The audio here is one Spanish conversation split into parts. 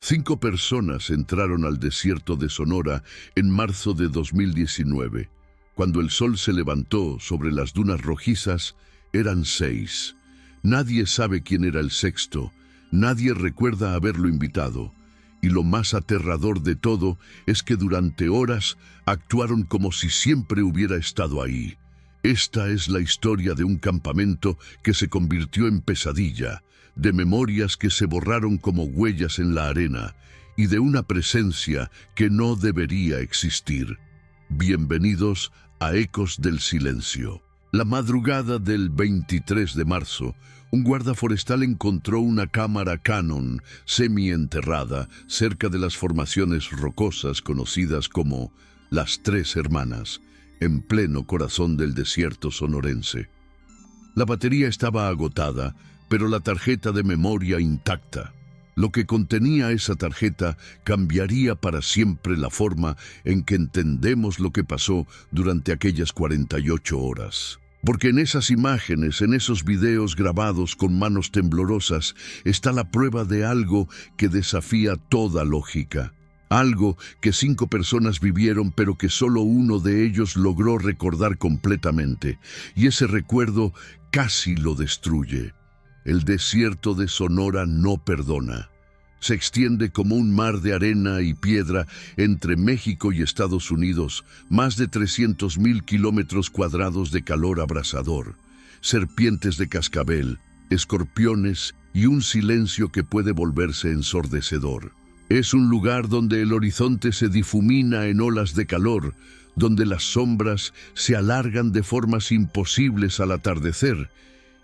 5 personas entraron al desierto de Sonora en marzo de 2019. Cuando el sol se levantó sobre las dunas rojizas, eran 6. Nadie sabe quién era el sexto, nadie recuerda haberlo invitado. Y lo más aterrador de todo es que durante horas actuaron como si siempre hubiera estado ahí. Esta es la historia de un campamento que se convirtió en pesadilla, de memorias que se borraron como huellas en la arena y de una presencia que no debería existir. Bienvenidos a Ecos del Silencio. La madrugada del 23 de marzo, un guarda forestal encontró una cámara Canon semi-enterrada cerca de las formaciones rocosas conocidas como las Tres Hermanas, en pleno corazón del desierto sonorense. La batería estaba agotada, pero la tarjeta de memoria intacta. Lo que contenía esa tarjeta cambiaría para siempre la forma en que entendemos lo que pasó durante aquellas 48 horas. Porque en esas imágenes, en esos videos grabados con manos temblorosas, está la prueba de algo que desafía toda lógica. Algo que 5 personas vivieron, pero que solo uno de ellos logró recordar completamente. Y ese recuerdo casi lo destruye. El desierto de Sonora no perdona. Se extiende como un mar de arena y piedra entre México y Estados Unidos, más de 300,000 kilómetros cuadrados de calor abrasador, serpientes de cascabel, escorpiones y un silencio que puede volverse ensordecedor. Es un lugar donde el horizonte se difumina en olas de calor, donde las sombras se alargan de formas imposibles al atardecer,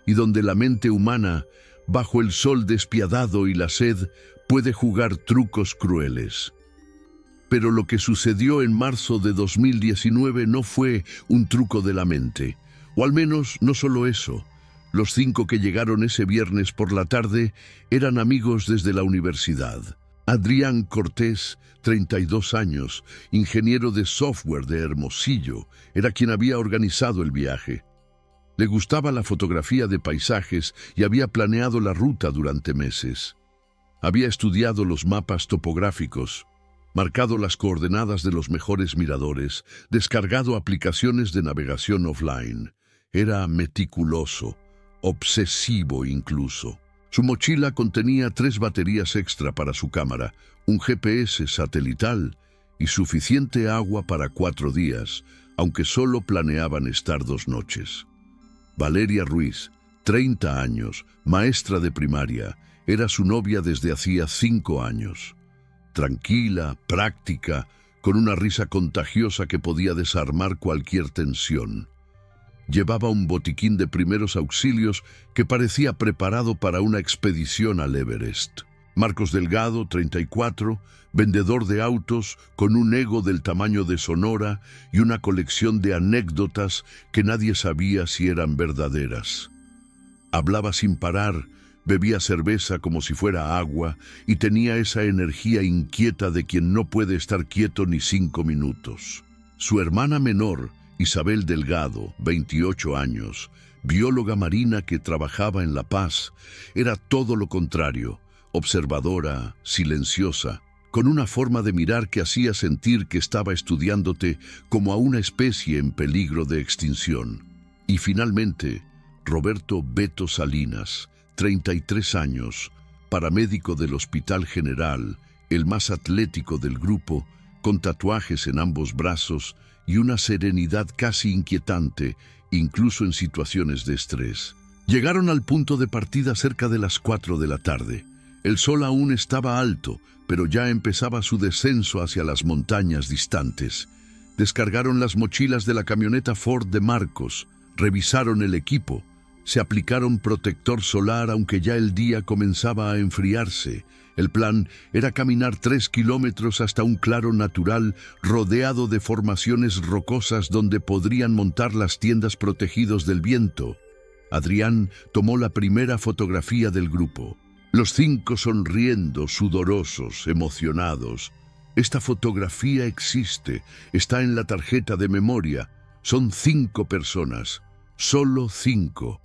y donde la mente humana, bajo el sol despiadado y la sed, puede jugar trucos crueles. Pero lo que sucedió en marzo de 2019 no fue un truco de la mente, o al menos no solo eso. Los 5 que llegaron ese viernes por la tarde eran amigos desde la universidad. Adrián Cortés, 32 años, ingeniero de software de Hermosillo, era quien había organizado el viaje. Le gustaba la fotografía de paisajes y había planeado la ruta durante meses. Había estudiado los mapas topográficos, marcado las coordenadas de los mejores miradores, descargado aplicaciones de navegación offline. Era meticuloso, obsesivo incluso. Su mochila contenía 3 baterías extra para su cámara, un GPS satelital y suficiente agua para 4 días, aunque solo planeaban estar 2 noches. Valeria Ruiz, 30 años, maestra de primaria, era su novia desde hacía 5 años. Tranquila, práctica, con una risa contagiosa que podía desarmar cualquier tensión. Llevaba un botiquín de primeros auxilios que parecía preparado para una expedición al Everest. Marcos Delgado, 34, vendedor de autos, con un ego del tamaño de Sonora y una colección de anécdotas que nadie sabía si eran verdaderas. Hablaba sin parar, bebía cerveza como si fuera agua y tenía esa energía inquieta de quien no puede estar quieto ni 5 minutos. Su hermana menor, Isabel Delgado, 28 años, bióloga marina que trabajaba en La Paz, era todo lo contrario. Observadora, silenciosa, con una forma de mirar que hacía sentir que estaba estudiándote como a una especie en peligro de extinción. Y finalmente, Roberto Beto Salinas, 33 años, paramédico del Hospital General, el más atlético del grupo, con tatuajes en ambos brazos y una serenidad casi inquietante, incluso en situaciones de estrés. Llegaron al punto de partida cerca de las 4 de la tarde. El sol aún estaba alto, pero ya empezaba su descenso hacia las montañas distantes. Descargaron las mochilas de la camioneta Ford de Marcos, revisaron el equipo, se aplicaron protector solar aunque ya el día comenzaba a enfriarse. El plan era caminar 3 kilómetros hasta un claro natural rodeado de formaciones rocosas donde podrían montar las tiendas protegidos del viento. Adrián tomó la primera fotografía del grupo. Los 5 sonriendo, sudorosos, emocionados. Esta fotografía existe, está en la tarjeta de memoria. Son 5 personas, solo 5.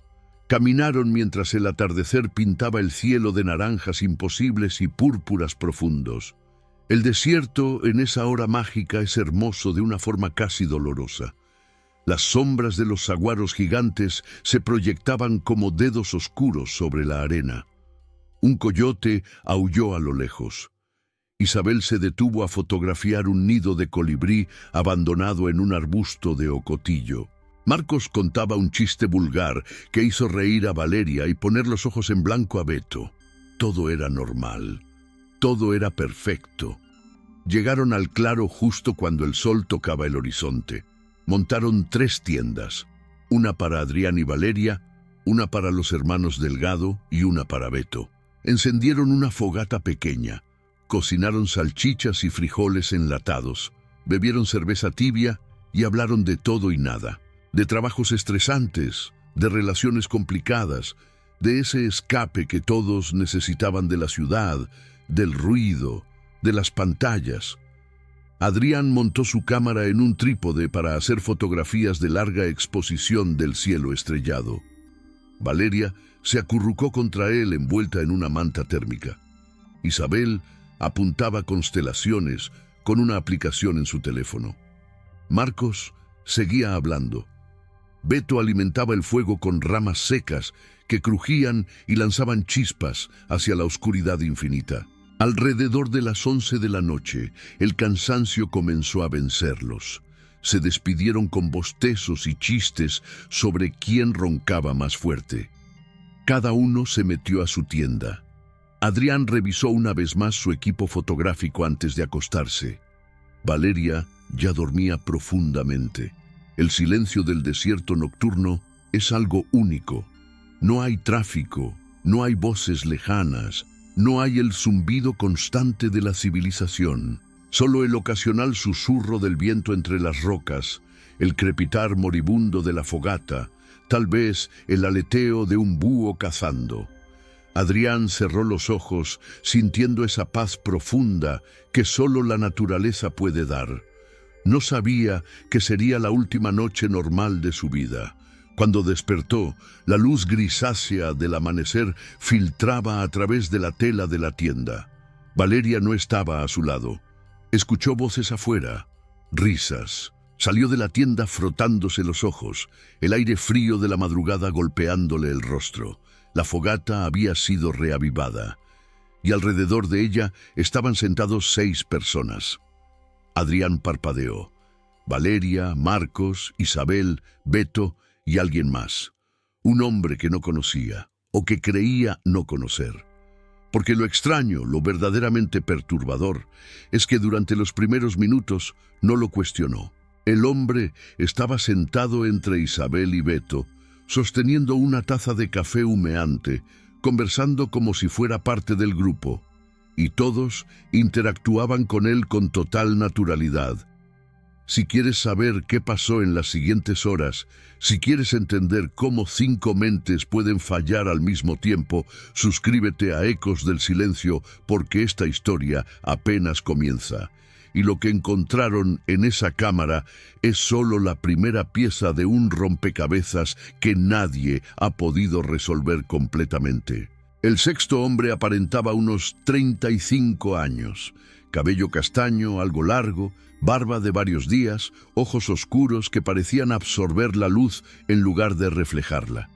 Caminaron mientras el atardecer pintaba el cielo de naranjas imposibles y púrpuras profundos. El desierto en esa hora mágica es hermoso de una forma casi dolorosa. Las sombras de los saguaros gigantes se proyectaban como dedos oscuros sobre la arena. Un coyote aulló a lo lejos. Isabel se detuvo a fotografiar un nido de colibrí abandonado en un arbusto de ocotillo. Marcos contaba un chiste vulgar que hizo reír a Valeria y poner los ojos en blanco a Beto. Todo era normal. Todo era perfecto. Llegaron al claro justo cuando el sol tocaba el horizonte. Montaron 3 tiendas, una para Adrián y Valeria, una para los hermanos Delgado y una para Beto. Encendieron una fogata pequeña, cocinaron salchichas y frijoles enlatados, bebieron cerveza tibia y hablaron de todo y nada, de trabajos estresantes, de relaciones complicadas, de ese escape que todos necesitaban de la ciudad, del ruido, de las pantallas. Adrián montó su cámara en un trípode para hacer fotografías de larga exposición del cielo estrellado. Valeria se acurrucó contra él envuelta en una manta térmica. Isabel apuntaba constelaciones con una aplicación en su teléfono. Marcos seguía hablando. Beto alimentaba el fuego con ramas secas que crujían y lanzaban chispas hacia la oscuridad infinita. Alrededor de las 11 de la noche, el cansancio comenzó a vencerlos. Se despidieron con bostezos y chistes sobre quién roncaba más fuerte. Cada uno se metió a su tienda. Adrián revisó una vez más su equipo fotográfico antes de acostarse. Valeria ya dormía profundamente. El silencio del desierto nocturno es algo único. No hay tráfico, no hay voces lejanas, no hay el zumbido constante de la civilización, solo el ocasional susurro del viento entre las rocas, el crepitar moribundo de la fogata, tal vez el aleteo de un búho cazando. Adrián cerró los ojos, sintiendo esa paz profunda que solo la naturaleza puede dar. No sabía que sería la última noche normal de su vida. Cuando despertó, la luz grisácea del amanecer filtraba a través de la tela de la tienda. Valeria no estaba a su lado. Escuchó voces afuera, risas. Salió de la tienda frotándose los ojos, el aire frío de la madrugada golpeándole el rostro. La fogata había sido reavivada, y alrededor de ella estaban sentados 6 personas. Adrián parpadeó. Valeria, Marcos, Isabel, Beto y alguien más. Un hombre que no conocía, o que creía no conocer. Porque lo extraño, lo verdaderamente perturbador, es que durante los primeros minutos no lo cuestionó. El hombre estaba sentado entre Isabel y Beto, sosteniendo una taza de café humeante, conversando como si fuera parte del grupo, y todos interactuaban con él con total naturalidad. Si quieres saber qué pasó en las siguientes horas, si quieres entender cómo 5 mentes pueden fallar al mismo tiempo, suscríbete a Ecos del Silencio porque esta historia apenas comienza. Y lo que encontraron en esa cámara es solo la primera pieza de un rompecabezas que nadie ha podido resolver completamente. El 6.º hombre aparentaba unos 35 años. Cabello castaño, algo largo, barba de varios días, ojos oscuros que parecían absorber la luz en lugar de reflejarla.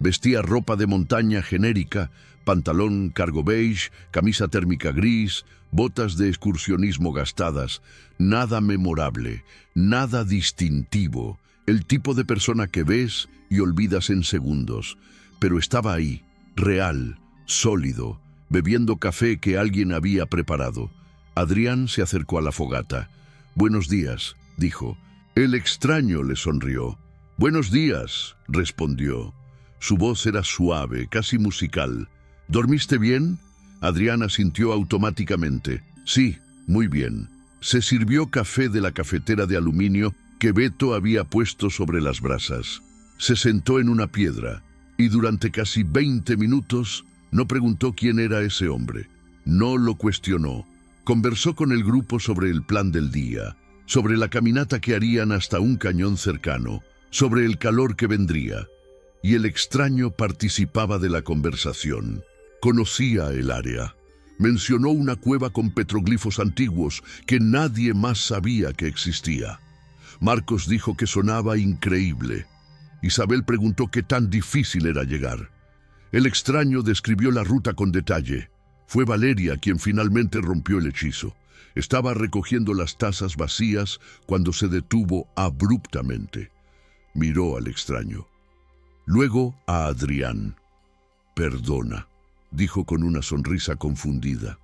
Vestía ropa de montaña genérica, pantalón cargo beige, camisa térmica gris, botas de excursionismo gastadas. Nada memorable, nada distintivo, el tipo de persona que ves y olvidas en segundos. Pero estaba ahí, real, sólido, bebiendo café que alguien había preparado. Adrián se acercó a la fogata. «Buenos días», dijo. El extraño le sonrió. «Buenos días», respondió. Su voz era suave, casi musical. «¿Dormiste bien?» Adrián asintió automáticamente. «Sí, muy bien». Se sirvió café de la cafetera de aluminio que Beto había puesto sobre las brasas. Se sentó en una piedra y durante casi 20 minutos no preguntó quién era ese hombre. No lo cuestionó. Conversó con el grupo sobre el plan del día, sobre la caminata que harían hasta un cañón cercano, sobre el calor que vendría. y el extraño participaba de la conversación. Conocía el área. Mencionó una cueva con petroglifos antiguos que nadie más sabía que existía. Marcos dijo que sonaba increíble. Isabel preguntó qué tan difícil era llegar. El extraño describió la ruta con detalle. Fue Valeria quien finalmente rompió el hechizo. Estaba recogiendo las tazas vacías cuando se detuvo abruptamente. Miró al extraño. Luego a Adrián. «Perdona», dijo con una sonrisa confundida.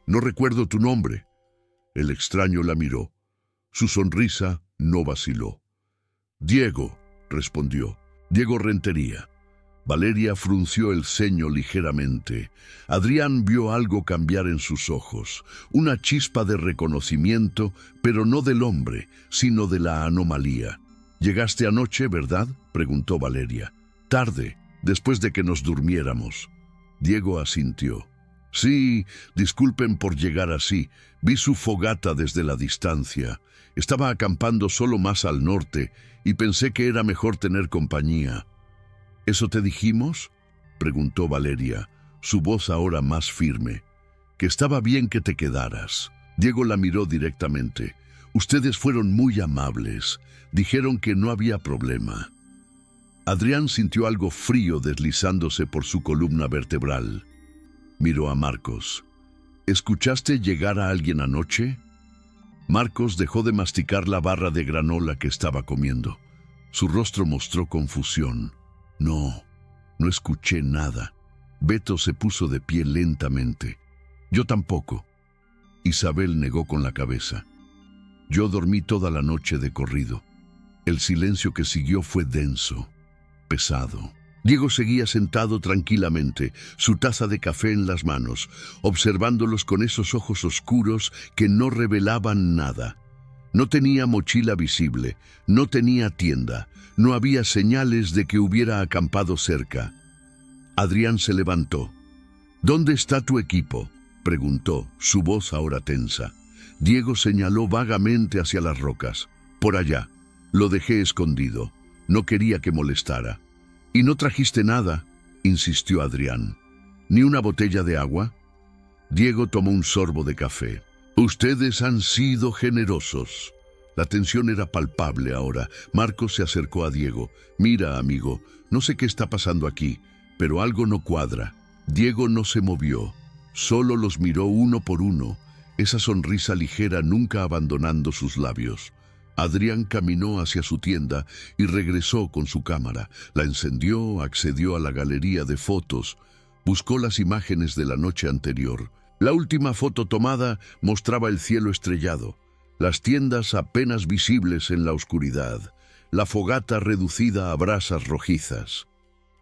«No recuerdo tu nombre». El extraño la miró. Su sonrisa no vaciló. «Diego», respondió. «Diego Rentería». Valeria frunció el ceño ligeramente. Adrián vio algo cambiar en sus ojos, una chispa de reconocimiento, pero no del hombre, sino de la anomalía. «Llegaste anoche, ¿verdad?», preguntó Valeria. «Tarde, después de que nos durmiéramos». Diego asintió. «Sí, disculpen por llegar así. Vi su fogata desde la distancia. Estaba acampando solo más al norte y pensé que era mejor tener compañía». «¿Eso te dijimos?», preguntó Valeria, su voz ahora más firme. «Que estaba bien que te quedaras». Diego la miró directamente. «Ustedes fueron muy amables. Dijeron que no había problema». Adrián sintió algo frío deslizándose por su columna vertebral. Miró a Marcos. «¿Escuchaste llegar a alguien anoche?». Marcos dejó de masticar la barra de granola que estaba comiendo. Su rostro mostró confusión. «No escuché nada». Beto se puso de pie lentamente. «Yo tampoco». Isabel negó con la cabeza. «Yo dormí toda la noche de corrido». El silencio que siguió fue denso, pesado. Diego seguía sentado tranquilamente, su taza de café en las manos, observándolos con esos ojos oscuros que no revelaban nada. No tenía mochila visible, no tenía tienda, no había señales de que hubiera acampado cerca. Adrián se levantó. «¿Dónde está tu equipo?», preguntó, su voz ahora tensa. Diego señaló vagamente hacia las rocas. «Por allá. Lo dejé escondido. No quería que molestara». «¿Y no trajiste nada?», insistió Adrián. «¿Ni una botella de agua?». Diego tomó un sorbo de café. «Ustedes han sido generosos». La tensión era palpable ahora. Marcos se acercó a Diego. «Mira, amigo, no sé qué está pasando aquí, pero algo no cuadra». Diego no se movió. Solo los miró uno por uno, esa sonrisa ligera nunca abandonando sus labios. Adrián caminó hacia su tienda y regresó con su cámara. La encendió, accedió a la galería de fotos, buscó las imágenes de la noche anterior. La última foto tomada mostraba el cielo estrellado, las tiendas apenas visibles en la oscuridad, la fogata reducida a brasas rojizas.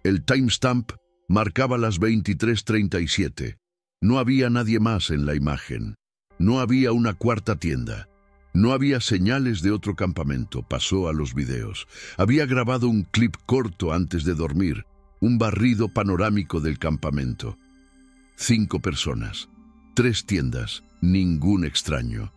El timestamp marcaba las 23:37. No había nadie más en la imagen. No había una cuarta tienda. No había señales de otro campamento. Pasó a los videos. Había grabado un clip corto antes de dormir, un barrido panorámico del campamento. 5 personas, 3 tiendas, ningún extraño.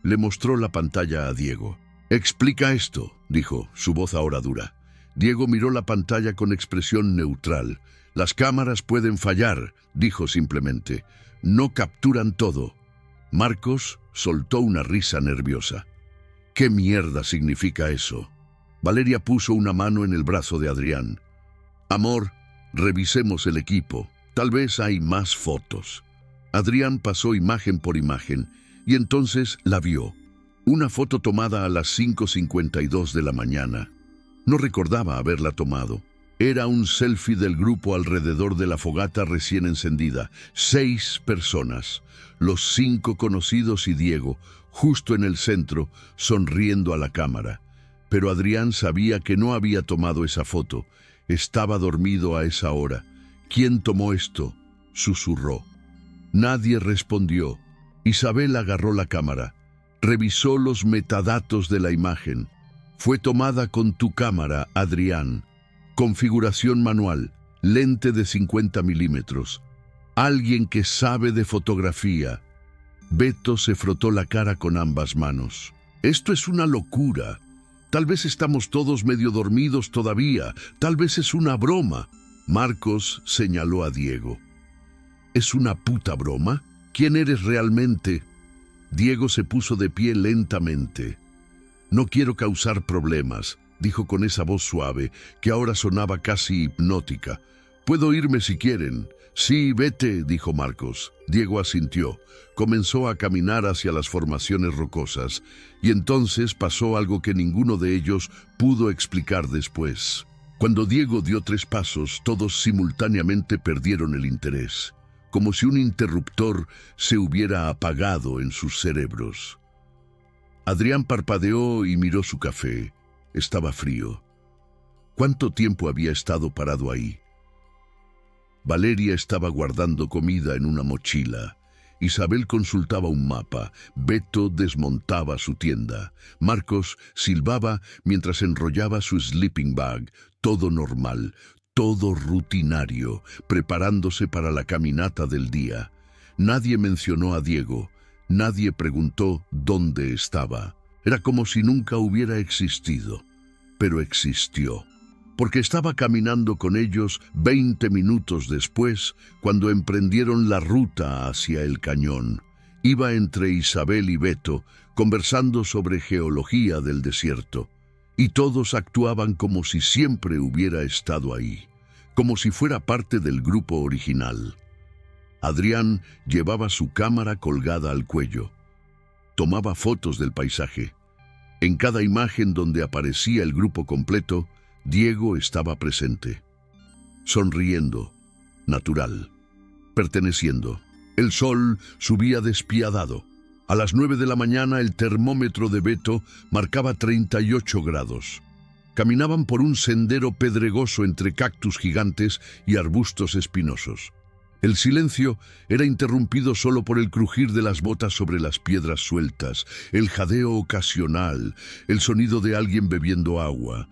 Le mostró la pantalla a Diego. «Explica esto», dijo, su voz ahora dura. Diego miró la pantalla con expresión neutral. «Las cámaras pueden fallar», dijo simplemente. «No capturan todo». Marcos soltó una risa nerviosa. «¿Qué mierda significa eso?». Valeria puso una mano en el brazo de Adrián. «Amor, revisemos el equipo. Tal vez hay más fotos». Adrián pasó imagen por imagen y entonces la vio. Una foto tomada a las 5:52 de la mañana. No recordaba haberla tomado. Era un selfie del grupo alrededor de la fogata recién encendida. 6 personas, los 5 conocidos y Diego, justo en el centro, sonriendo a la cámara. Pero Adrián sabía que no había tomado esa foto. Estaba dormido a esa hora. «¿Quién tomó esto?», susurró. Nadie respondió. Isabel agarró la cámara. Revisó los metadatos de la imagen. «Fue tomada con tu cámara, Adrián. Configuración manual, lente de 50 milímetros. Alguien que sabe de fotografía». Beto se frotó la cara con ambas manos. «Esto es una locura. Tal vez estamos todos medio dormidos todavía. Tal vez es una broma. Marcos señaló a Diego. ¿Es una puta broma? ¿Quién eres realmente? Diego se puso de pie lentamente. No quiero causar problemas, dijo con esa voz suave, que ahora sonaba casi hipnótica. Puedo irme si quieren. Sí, vete, dijo Marcos. Diego asintió. Comenzó a caminar hacia las formaciones rocosas, y entonces pasó algo que ninguno de ellos pudo explicar después. Cuando Diego dio 3 pasos, todos simultáneamente perdieron el interés, como si un interruptor se hubiera apagado en sus cerebros. Adrián parpadeó y miró su café. Estaba frío. ¿Cuánto tiempo había estado parado ahí? Valeria estaba guardando comida en una mochila. Isabel consultaba un mapa. Beto desmontaba su tienda. Marcos silbaba mientras enrollaba su sleeping bag. Todo normal, todo rutinario, preparándose para la caminata del día. Nadie mencionó a Diego. Nadie preguntó dónde estaba. Era como si nunca hubiera existido. Pero existió. Porque estaba caminando con ellos 20 minutos después, cuando emprendieron la ruta hacia el cañón. Iba entre Isabel y Beto, conversando sobre geología del desierto. Y todos actuaban como si siempre hubiera estado ahí, como si fuera parte del grupo original. Adrián llevaba su cámara colgada al cuello. Tomaba fotos del paisaje. En cada imagen donde aparecía el grupo completo, Diego estaba presente, sonriendo, natural, perteneciendo. El sol subía despiadado. A las 9 de la mañana el termómetro de Beto marcaba 38 grados. Caminaban por un sendero pedregoso entre cactus gigantes y arbustos espinosos. El silencio era interrumpido solo por el crujir de las botas sobre las piedras sueltas, el jadeo ocasional, el sonido de alguien bebiendo agua.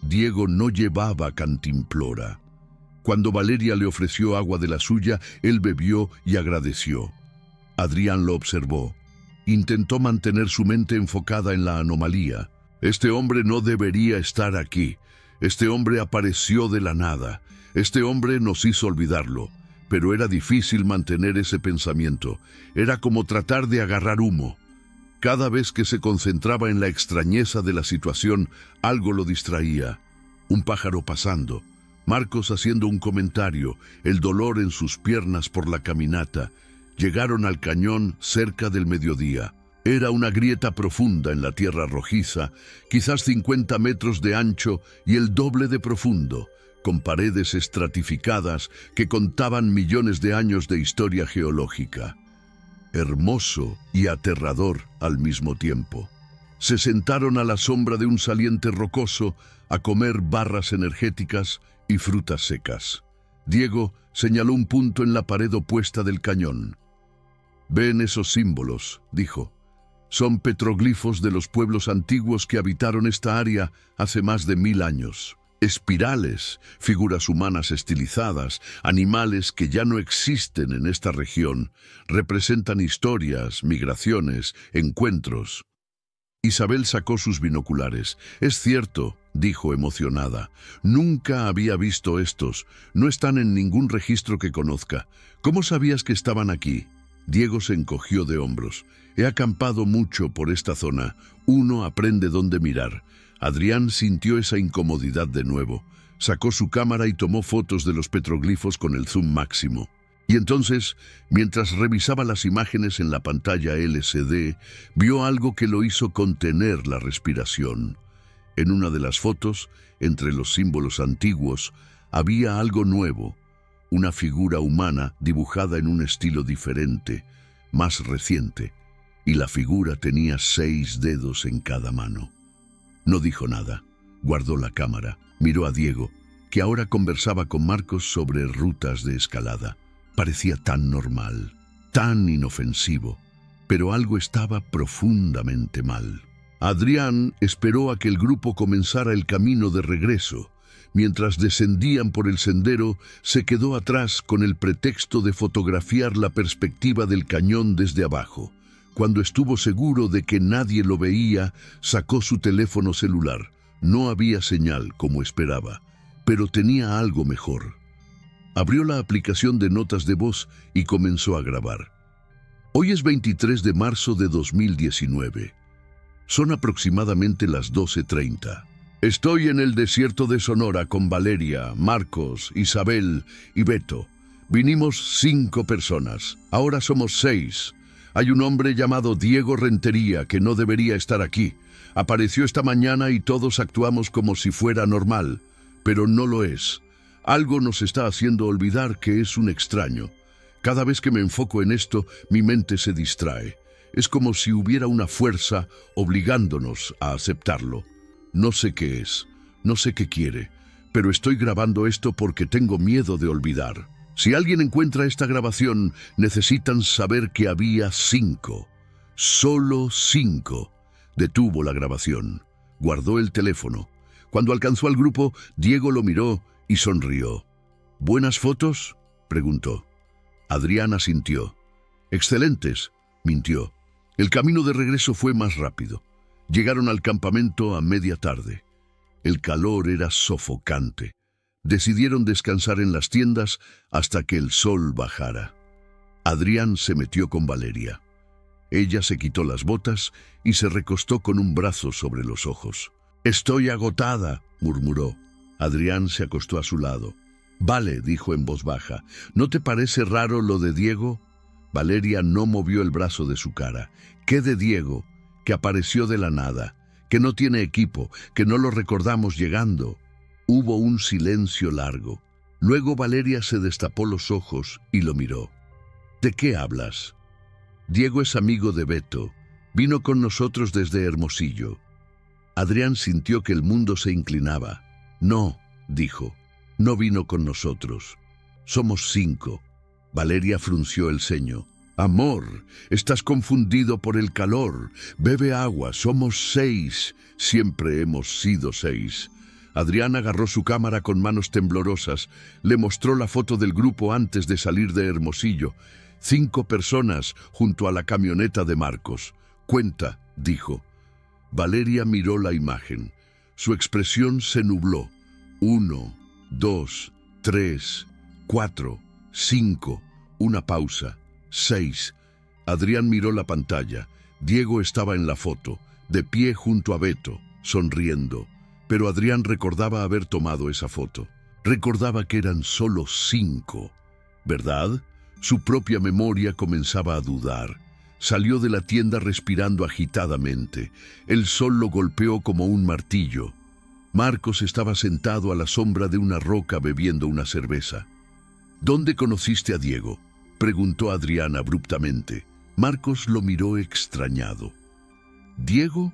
Diego no llevaba cantimplora. Cuando Valeria le ofreció agua de la suya, él bebió y agradeció. Adrián lo observó. Intentó mantener su mente enfocada en la anomalía. Este hombre no debería estar aquí. Este hombre apareció de la nada. Este hombre nos hizo olvidarlo. Pero era difícil mantener ese pensamiento. Era como tratar de agarrar humo. Cada vez que se concentraba en la extrañeza de la situación, algo lo distraía. Un pájaro pasando, Marcos haciendo un comentario, el dolor en sus piernas por la caminata. Llegaron al cañón cerca del mediodía. Era una grieta profunda en la tierra rojiza, quizás 50 metros de ancho y el doble de profundo, con paredes estratificadas que contaban millones de años de historia geológica. Hermoso y aterrador al mismo tiempo. Se sentaron a la sombra de un saliente rocoso a comer barras energéticas y frutas secas. Diego señaló un punto en la pared opuesta del cañón. «Ven esos símbolos», dijo. «Son petroglifos de los pueblos antiguos que habitaron esta área hace más de 1000 años». Espirales, figuras humanas estilizadas, animales que ya no existen en esta región, representan historias, migraciones, encuentros. Isabel sacó sus binoculares. «Es cierto», dijo emocionada. «Nunca había visto estos. No están en ningún registro que conozca. ¿Cómo sabías que estaban aquí?» Diego se encogió de hombros. «He acampado mucho por esta zona. Uno aprende dónde mirar». Adrián sintió esa incomodidad de nuevo. Sacó su cámara y tomó fotos de los petroglifos con el zoom máximo. Y entonces, mientras revisaba las imágenes en la pantalla LCD, vio algo que lo hizo contener la respiración. En una de las fotos, entre los símbolos antiguos, había algo nuevo, una figura humana dibujada en un estilo diferente, más reciente, y la figura tenía 6 dedos en cada mano. No dijo nada. Guardó la cámara. Miró a Diego, que ahora conversaba con Marcos sobre rutas de escalada. Parecía tan normal, tan inofensivo, pero algo estaba profundamente mal. Adrián esperó a que el grupo comenzara el camino de regreso. Mientras descendían por el sendero, se quedó atrás con el pretexto de fotografiar la perspectiva del cañón desde abajo. Cuando estuvo seguro de que nadie lo veía, sacó su teléfono celular. No había señal, como esperaba, pero tenía algo mejor. Abrió la aplicación de notas de voz y comenzó a grabar. Hoy es 23 de marzo de 2019. Son aproximadamente las 12:30. Estoy en el desierto de Sonora con Valeria, Marcos, Isabel y Beto. Vinimos 5 personas. Ahora somos 6. Hay un hombre llamado Diego Rentería que no debería estar aquí. Apareció esta mañana y todos actuamos como si fuera normal, pero no lo es. Algo nos está haciendo olvidar que es un extraño. Cada vez que me enfoco en esto, mi mente se distrae. Es como si hubiera una fuerza obligándonos a aceptarlo. No sé qué es, no sé qué quiere, pero estoy grabando esto porque tengo miedo de olvidar. Si alguien encuentra esta grabación, necesitan saber que había 5. Solo 5. Detuvo la grabación. Guardó el teléfono. Cuando alcanzó al grupo, Diego lo miró y sonrió. ¿Buenas fotos?, preguntó. Adrián asintió. Excelentes, mintió. El camino de regreso fue más rápido. Llegaron al campamento a media tarde. El calor era sofocante. Decidieron descansar en las tiendas hasta que el sol bajara. Adrián se metió con Valeria. Ella se quitó las botas y se recostó con un brazo sobre los ojos. «Estoy agotada», murmuró. Adrián se acostó a su lado. «Vale», dijo en voz baja, «¿no te parece raro lo de Diego?» Valeria no movió el brazo de su cara. «¿Qué de Diego? Que apareció de la nada, que no tiene equipo, que no lo recordamos llegando». Hubo un silencio largo. Luego Valeria se destapó los ojos y lo miró. «¿De qué hablas?» «Diego es amigo de Beto. Vino con nosotros desde Hermosillo». Adrián sintió que el mundo se inclinaba. «No», dijo, «no vino con nosotros. Somos 5. Valeria frunció el ceño. «Amor, estás confundido por el calor. Bebe agua, somos 6. Siempre hemos sido 6. Adrián agarró su cámara con manos temblorosas. Le mostró la foto del grupo antes de salir de Hermosillo. 5 personas junto a la camioneta de Marcos. «Cuenta», dijo. Valeria miró la imagen. Su expresión se nubló. 1, 2, 3, 4, 5. Una pausa. 6. Adrián miró la pantalla. Diego estaba en la foto, de pie junto a Beto, sonriendo. Pero Adrián recordaba haber tomado esa foto. Recordaba que eran solo 5. ¿Verdad? Su propia memoria comenzaba a dudar. Salió de la tienda respirando agitadamente. El sol lo golpeó como un martillo. Marcos estaba sentado a la sombra de una roca bebiendo una cerveza. «¿Dónde conociste a Diego?», preguntó Adrián abruptamente. Marcos lo miró extrañado. «¿Diego?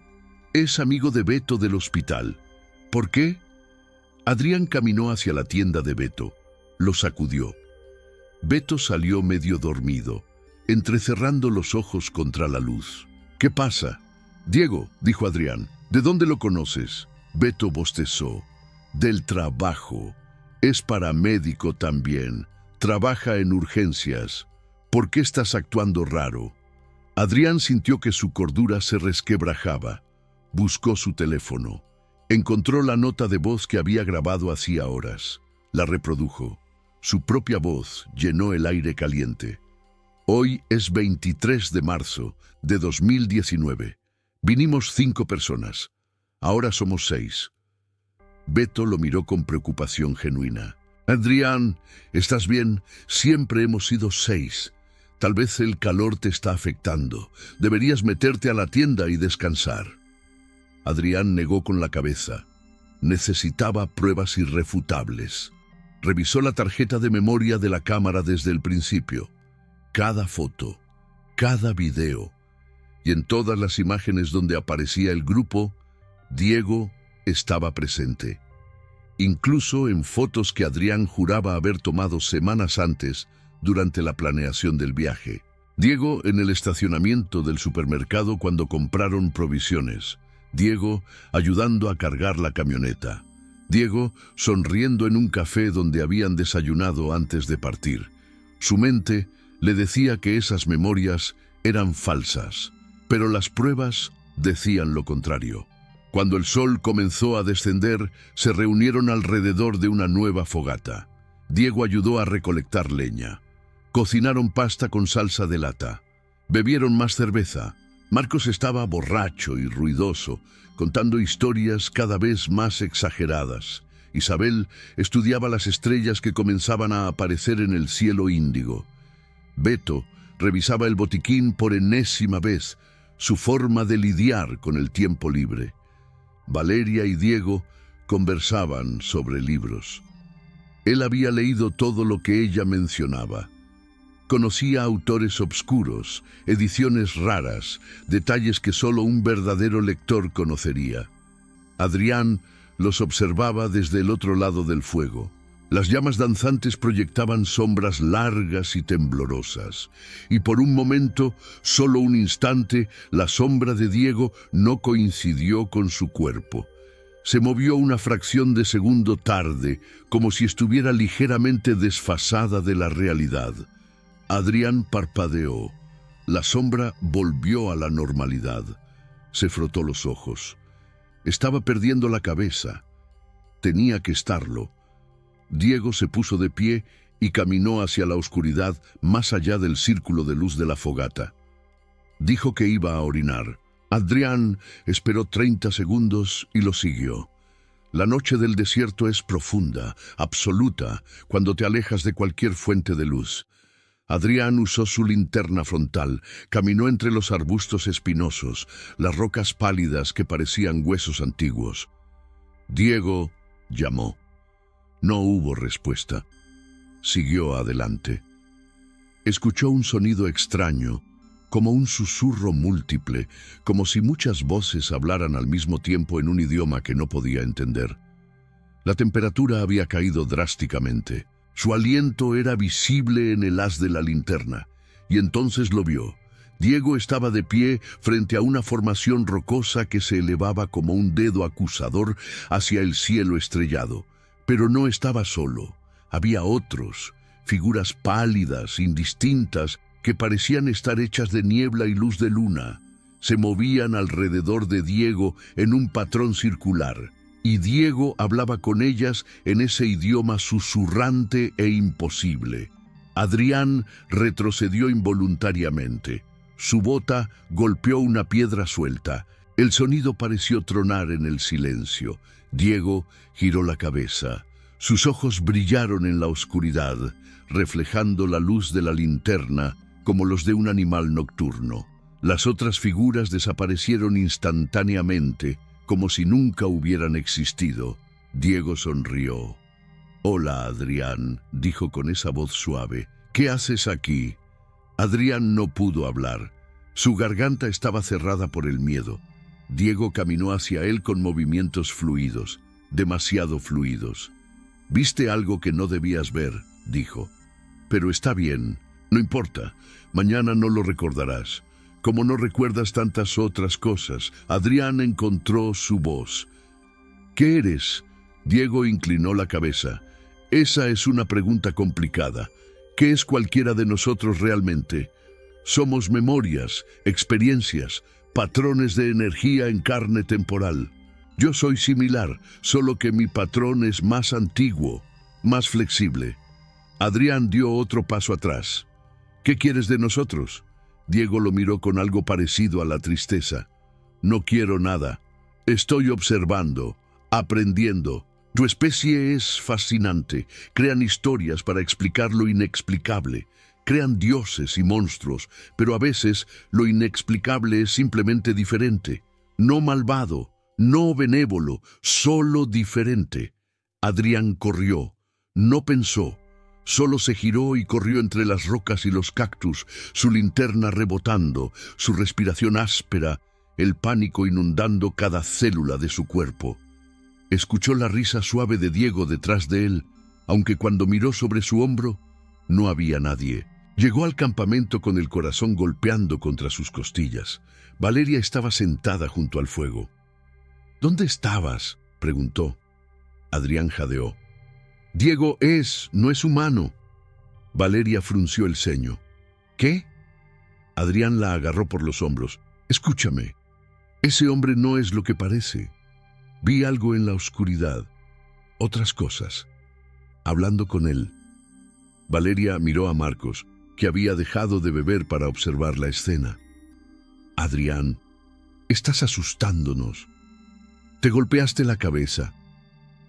Es amigo de Beto del hospital». «¿Por qué?». Adrián caminó hacia la tienda de Beto. Lo sacudió. Beto salió medio dormido, entrecerrando los ojos contra la luz. «¿Qué pasa?». «Diego», dijo Adrián, «¿de dónde lo conoces?». Beto bostezó. «Del trabajo. Es paramédico también. Trabaja en urgencias. ¿Por qué estás actuando raro?». Adrián sintió que su cordura se resquebrajaba. Buscó su teléfono. Encontró la nota de voz que había grabado hacía horas. La reprodujo. Su propia voz llenó el aire caliente. «Hoy es 23 de marzo de 2019. Vinimos 5 personas. Ahora somos 6. Beto lo miró con preocupación genuina. «Adrián, ¿estás bien? Siempre hemos sido 6. Tal vez el calor te está afectando. Deberías meterte a la tienda y descansar». Adrián negó con la cabeza. Necesitaba pruebas irrefutables. Revisó la tarjeta de memoria de la cámara desde el principio. Cada foto, cada video. Y en todas las imágenes donde aparecía el grupo, Diego estaba presente. Incluso en fotos que Adrián juraba haber tomado semanas antes, durante la planeación del viaje. Diego en el estacionamiento del supermercado cuando compraron provisiones. Diego ayudando a cargar la camioneta. Diego sonriendo en un café donde habían desayunado antes de partir. Su mente le decía que esas memorias eran falsas, pero las pruebas decían lo contrario. Cuando el sol comenzó a descender, se reunieron alrededor de una nueva fogata. Diego ayudó a recolectar leña. Cocinaron pasta con salsa de lata. Bebieron más cerveza. Marcos estaba borracho y ruidoso, contando historias cada vez más exageradas. Isabel estudiaba las estrellas que comenzaban a aparecer en el cielo índigo. Beto revisaba el botiquín por enésima vez, su forma de lidiar con el tiempo libre. Valeria y Diego conversaban sobre libros. Él había leído todo lo que ella mencionaba. Conocía autores obscuros, ediciones raras, detalles que solo un verdadero lector conocería. Adrián los observaba desde el otro lado del fuego. Las llamas danzantes proyectaban sombras largas y temblorosas, y por un momento, solo un instante, la sombra de Diego no coincidió con su cuerpo. Se movió una fracción de segundo tarde, como si estuviera ligeramente desfasada de la realidad. Adrián parpadeó. La sombra volvió a la normalidad. Se frotó los ojos. Estaba perdiendo la cabeza. Tenía que estarlo. Diego se puso de pie y caminó hacia la oscuridad más allá del círculo de luz de la fogata. Dijo que iba a orinar. Adrián esperó 30 segundos y lo siguió. La noche del desierto es profunda, absoluta, cuando te alejas de cualquier fuente de luz. Adrián usó su linterna frontal, caminó entre los arbustos espinosos, las rocas pálidas que parecían huesos antiguos. Diego llamó. No hubo respuesta. Siguió adelante. Escuchó un sonido extraño, como un susurro múltiple, como si muchas voces hablaran al mismo tiempo en un idioma que no podía entender. La temperatura había caído drásticamente. Su aliento era visible en el haz de la linterna, y entonces lo vio. Diego estaba de pie frente a una formación rocosa que se elevaba como un dedo acusador hacia el cielo estrellado. Pero no estaba solo. Había otros, figuras pálidas, indistintas, que parecían estar hechas de niebla y luz de luna. Se movían alrededor de Diego en un patrón circular, y Diego hablaba con ellas en ese idioma susurrante e imposible. Adrián retrocedió involuntariamente. Su bota golpeó una piedra suelta. El sonido pareció tronar en el silencio. Diego giró la cabeza. Sus ojos brillaron en la oscuridad, reflejando la luz de la linterna como los de un animal nocturno. Las otras figuras desaparecieron instantáneamente, como si nunca hubieran existido. Diego sonrió. «Hola, Adrián», dijo con esa voz suave. «¿Qué haces aquí?» Adrián no pudo hablar. Su garganta estaba cerrada por el miedo. Diego caminó hacia él con movimientos fluidos, demasiado fluidos. «Viste algo que no debías ver», dijo. «Pero está bien. No importa. Mañana no lo recordarás. Como no recuerdas tantas otras cosas». Adrián encontró su voz. «¿Qué eres?» Diego inclinó la cabeza. «Esa es una pregunta complicada. ¿Qué es cualquiera de nosotros realmente? Somos memorias, experiencias, patrones de energía en carne temporal. Yo soy similar, solo que mi patrón es más antiguo, más flexible». Adrián dio otro paso atrás. «¿Qué quieres de nosotros?» Diego lo miró con algo parecido a la tristeza. «No quiero nada. Estoy observando, aprendiendo. Tu especie es fascinante. Crean historias para explicar lo inexplicable. Crean dioses y monstruos, pero a veces lo inexplicable es simplemente diferente. No malvado, no benévolo, solo diferente». Adrián corrió. No pensó. Solo se giró y corrió entre las rocas y los cactus, su linterna rebotando, su respiración áspera, el pánico inundando cada célula de su cuerpo. Escuchó la risa suave de Diego detrás de él, aunque cuando miró sobre su hombro, no había nadie. Llegó al campamento con el corazón golpeando contra sus costillas. Valeria estaba sentada junto al fuego. «¿Dónde estabas?», preguntó. Adrián jadeó. «Diego no es humano». Valeria frunció el ceño. «¿Qué?». Adrián la agarró por los hombros. Escúchame, ese hombre no es lo que parece. Vi algo en la oscuridad, otras cosas. Hablando con él. Valeria miró a Marcos, que había dejado de beber para observar la escena. Adrián, estás asustándonos. Te golpeaste la cabeza.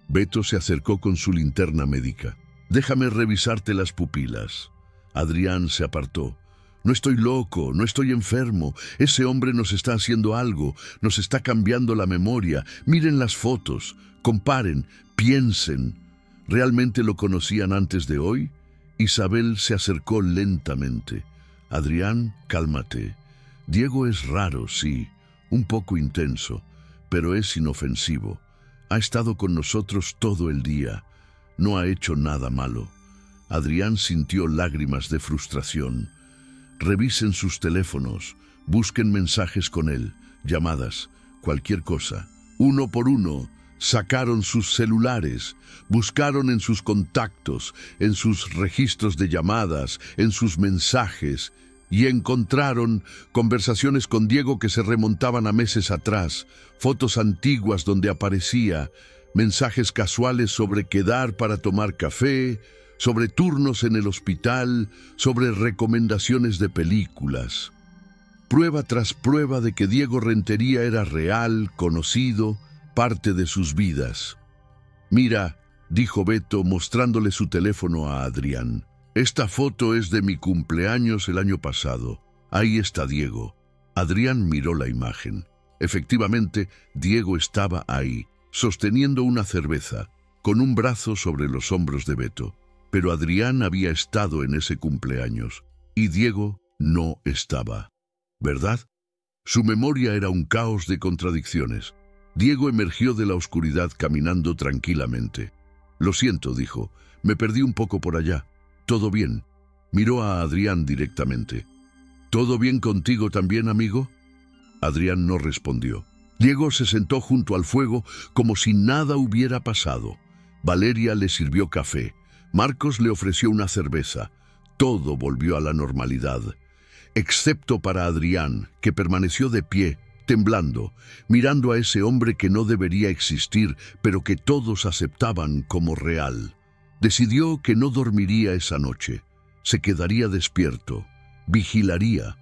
Beto se acercó con su linterna médica. Déjame revisarte las pupilas. Adrián se apartó. No estoy loco, no estoy enfermo. Ese hombre nos está haciendo algo, nos está cambiando la memoria. Miren las fotos, comparen, piensen. ¿Realmente lo conocían antes de hoy? Isabel se acercó lentamente. Adrián, cálmate. Diego es raro, sí, un poco intenso, pero es inofensivo. Ha estado con nosotros todo el día. No ha hecho nada malo. Adrián sintió lágrimas de frustración. Revisen sus teléfonos, busquen mensajes con él, llamadas, cualquier cosa. Uno por uno, sacaron sus celulares, buscaron en sus contactos, en sus registros de llamadas, en sus mensajes, y encontraron conversaciones con Diego que se remontaban a meses atrás, fotos antiguas donde aparecía, mensajes casuales sobre quedar para tomar café, sobre turnos en el hospital, sobre recomendaciones de películas. Prueba tras prueba de que Diego Rentería era real, conocido, parte de sus vidas. Mira, dijo Beto mostrándole su teléfono a Adrián. Esta foto es de mi cumpleaños el año pasado. Ahí está Diego. Adrián miró la imagen. Efectivamente, Diego estaba ahí, sosteniendo una cerveza, con un brazo sobre los hombros de Beto. Pero Adrián había estado en ese cumpleaños, y Diego no estaba. ¿Verdad? Su memoria era un caos de contradicciones. Diego emergió de la oscuridad caminando tranquilamente. Lo siento, dijo, me perdí un poco por allá. ¿Todo bien? Miró a Adrián directamente. ¿Todo bien contigo también, amigo? Adrián no respondió. Diego se sentó junto al fuego como si nada hubiera pasado. Valeria le sirvió café. Marcos le ofreció una cerveza. Todo volvió a la normalidad, excepto para Adrián, que permaneció de pie, temblando, mirando a ese hombre que no debería existir, pero que todos aceptaban como real. Decidió que no dormiría esa noche. Se quedaría despierto, vigilaría.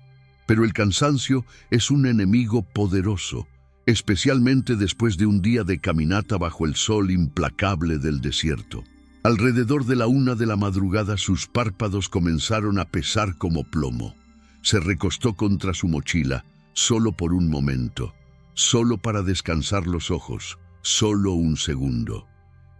Pero el cansancio es un enemigo poderoso, especialmente después de un día de caminata bajo el sol implacable del desierto. Alrededor de la 1 de la madrugada sus párpados comenzaron a pesar como plomo. Se recostó contra su mochila, solo por un momento, solo para descansar los ojos, solo un segundo.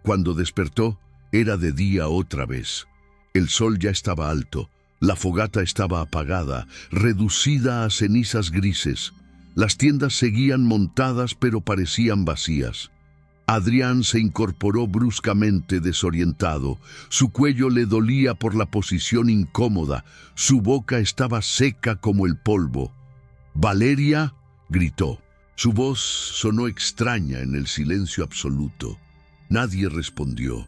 Cuando despertó, era de día otra vez. El sol ya estaba alto, la fogata estaba apagada, reducida a cenizas grises. Las tiendas seguían montadas pero parecían vacías. Adrián se incorporó bruscamente desorientado. Su cuello le dolía por la posición incómoda. Su boca estaba seca como el polvo. «¡Valeria!», gritó. Su voz sonó extraña en el silencio absoluto. Nadie respondió.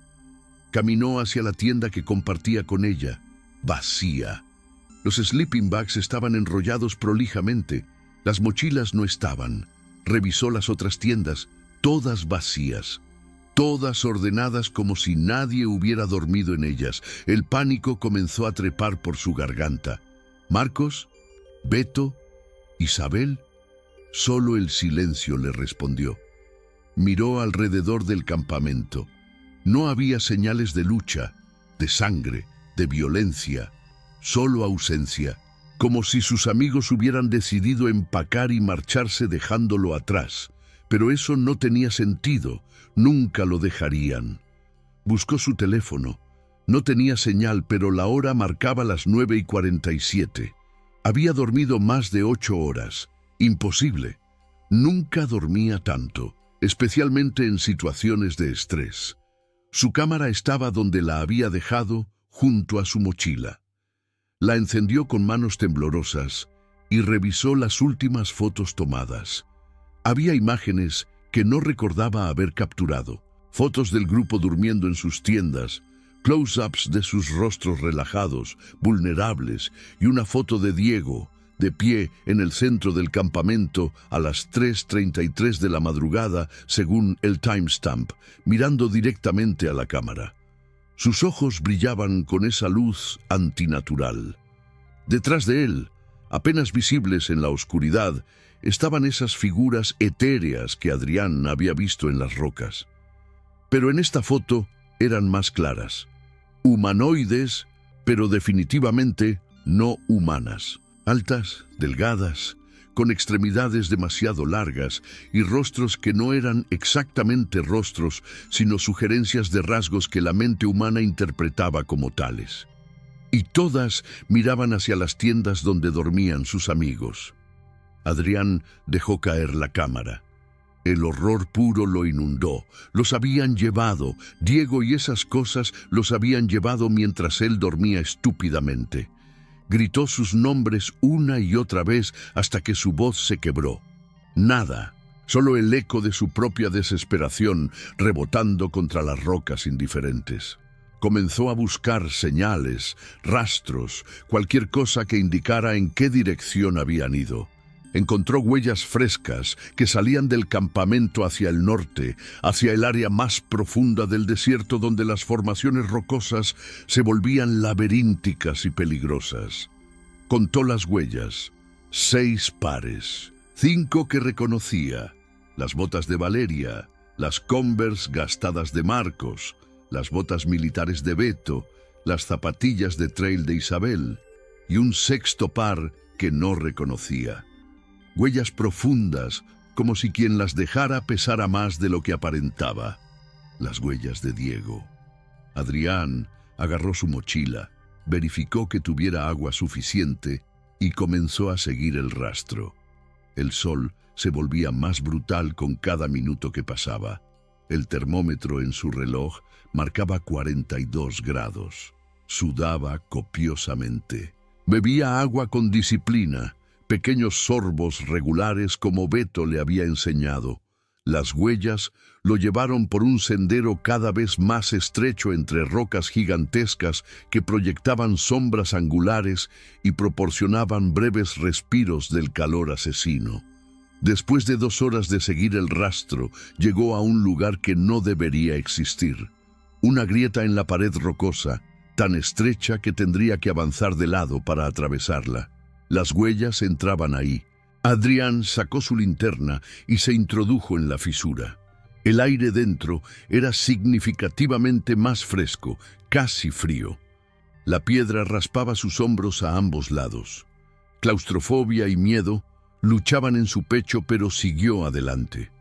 Caminó hacia la tienda que compartía con ella. Vacía. Los sleeping bags estaban enrollados prolijamente. Las mochilas no estaban. Revisó las otras tiendas. Todas vacías, todas ordenadas como si nadie hubiera dormido en ellas. El pánico comenzó a trepar por su garganta. Marcos, Beto, Isabel, solo el silencio le respondió. Miró alrededor del campamento. No había señales de lucha, de sangre, de violencia, solo ausencia, como si sus amigos hubieran decidido empacar y marcharse dejándolo atrás. Pero eso no tenía sentido, nunca lo dejarían. Buscó su teléfono. No tenía señal, pero la hora marcaba las 9:47. Había dormido más de 8 horas. Imposible. Nunca dormía tanto, especialmente en situaciones de estrés. Su cámara estaba donde la había dejado, junto a su mochila. La encendió con manos temblorosas y revisó las últimas fotos tomadas. Había imágenes que no recordaba haber capturado, fotos del grupo durmiendo en sus tiendas, close-ups de sus rostros relajados, vulnerables, y una foto de Diego, de pie en el centro del campamento a las 3:33 de la madrugada, según el timestamp, mirando directamente a la cámara. Sus ojos brillaban con esa luz antinatural. Detrás de él, apenas visibles en la oscuridad, estaban esas figuras etéreas que Adrián había visto en las rocas. Pero en esta foto eran más claras. Humanoides, pero definitivamente no humanas. Altas, delgadas, con extremidades demasiado largas y rostros que no eran exactamente rostros, sino sugerencias de rasgos que la mente humana interpretaba como tales. Y todas miraban hacia las tiendas donde dormían sus amigos. Adrián dejó caer la cámara. El horror puro lo inundó. Los habían llevado. Diego y esas cosas los habían llevado mientras él dormía estúpidamente. Gritó sus nombres una y otra vez hasta que su voz se quebró. Nada, solo el eco de su propia desesperación rebotando contra las rocas indiferentes. Comenzó a buscar señales, rastros, cualquier cosa que indicara en qué dirección habían ido. Encontró huellas frescas que salían del campamento hacia el norte, hacia el área más profunda del desierto donde las formaciones rocosas se volvían laberínticas y peligrosas. Contó las huellas, 6 pares, 5 que reconocía, las botas de Valeria, las Converse gastadas de Marcos, las botas militares de Beto, las zapatillas de trail de Isabel y un 6º par que no reconocía. Huellas profundas, como si quien las dejara pesara más de lo que aparentaba. Las huellas de Diego. Adrián agarró su mochila, verificó que tuviera agua suficiente y comenzó a seguir el rastro. El sol se volvía más brutal con cada minuto que pasaba. El termómetro en su reloj marcaba 42 grados. Sudaba copiosamente. Bebía agua con disciplina, pequeños sorbos regulares como Beto le había enseñado. Las huellas lo llevaron por un sendero cada vez más estrecho entre rocas gigantescas que proyectaban sombras angulares y proporcionaban breves respiros del calor asesino. Después de 2 horas de seguir el rastro, llegó a un lugar que no debería existir. Una grieta en la pared rocosa, tan estrecha que tendría que avanzar de lado para atravesarla. Las huellas entraban ahí. Adrián sacó su linterna y se introdujo en la fisura. El aire dentro era significativamente más fresco, casi frío. La piedra raspaba sus hombros a ambos lados. Claustrofobia y miedo luchaban en su pecho, pero siguió adelante.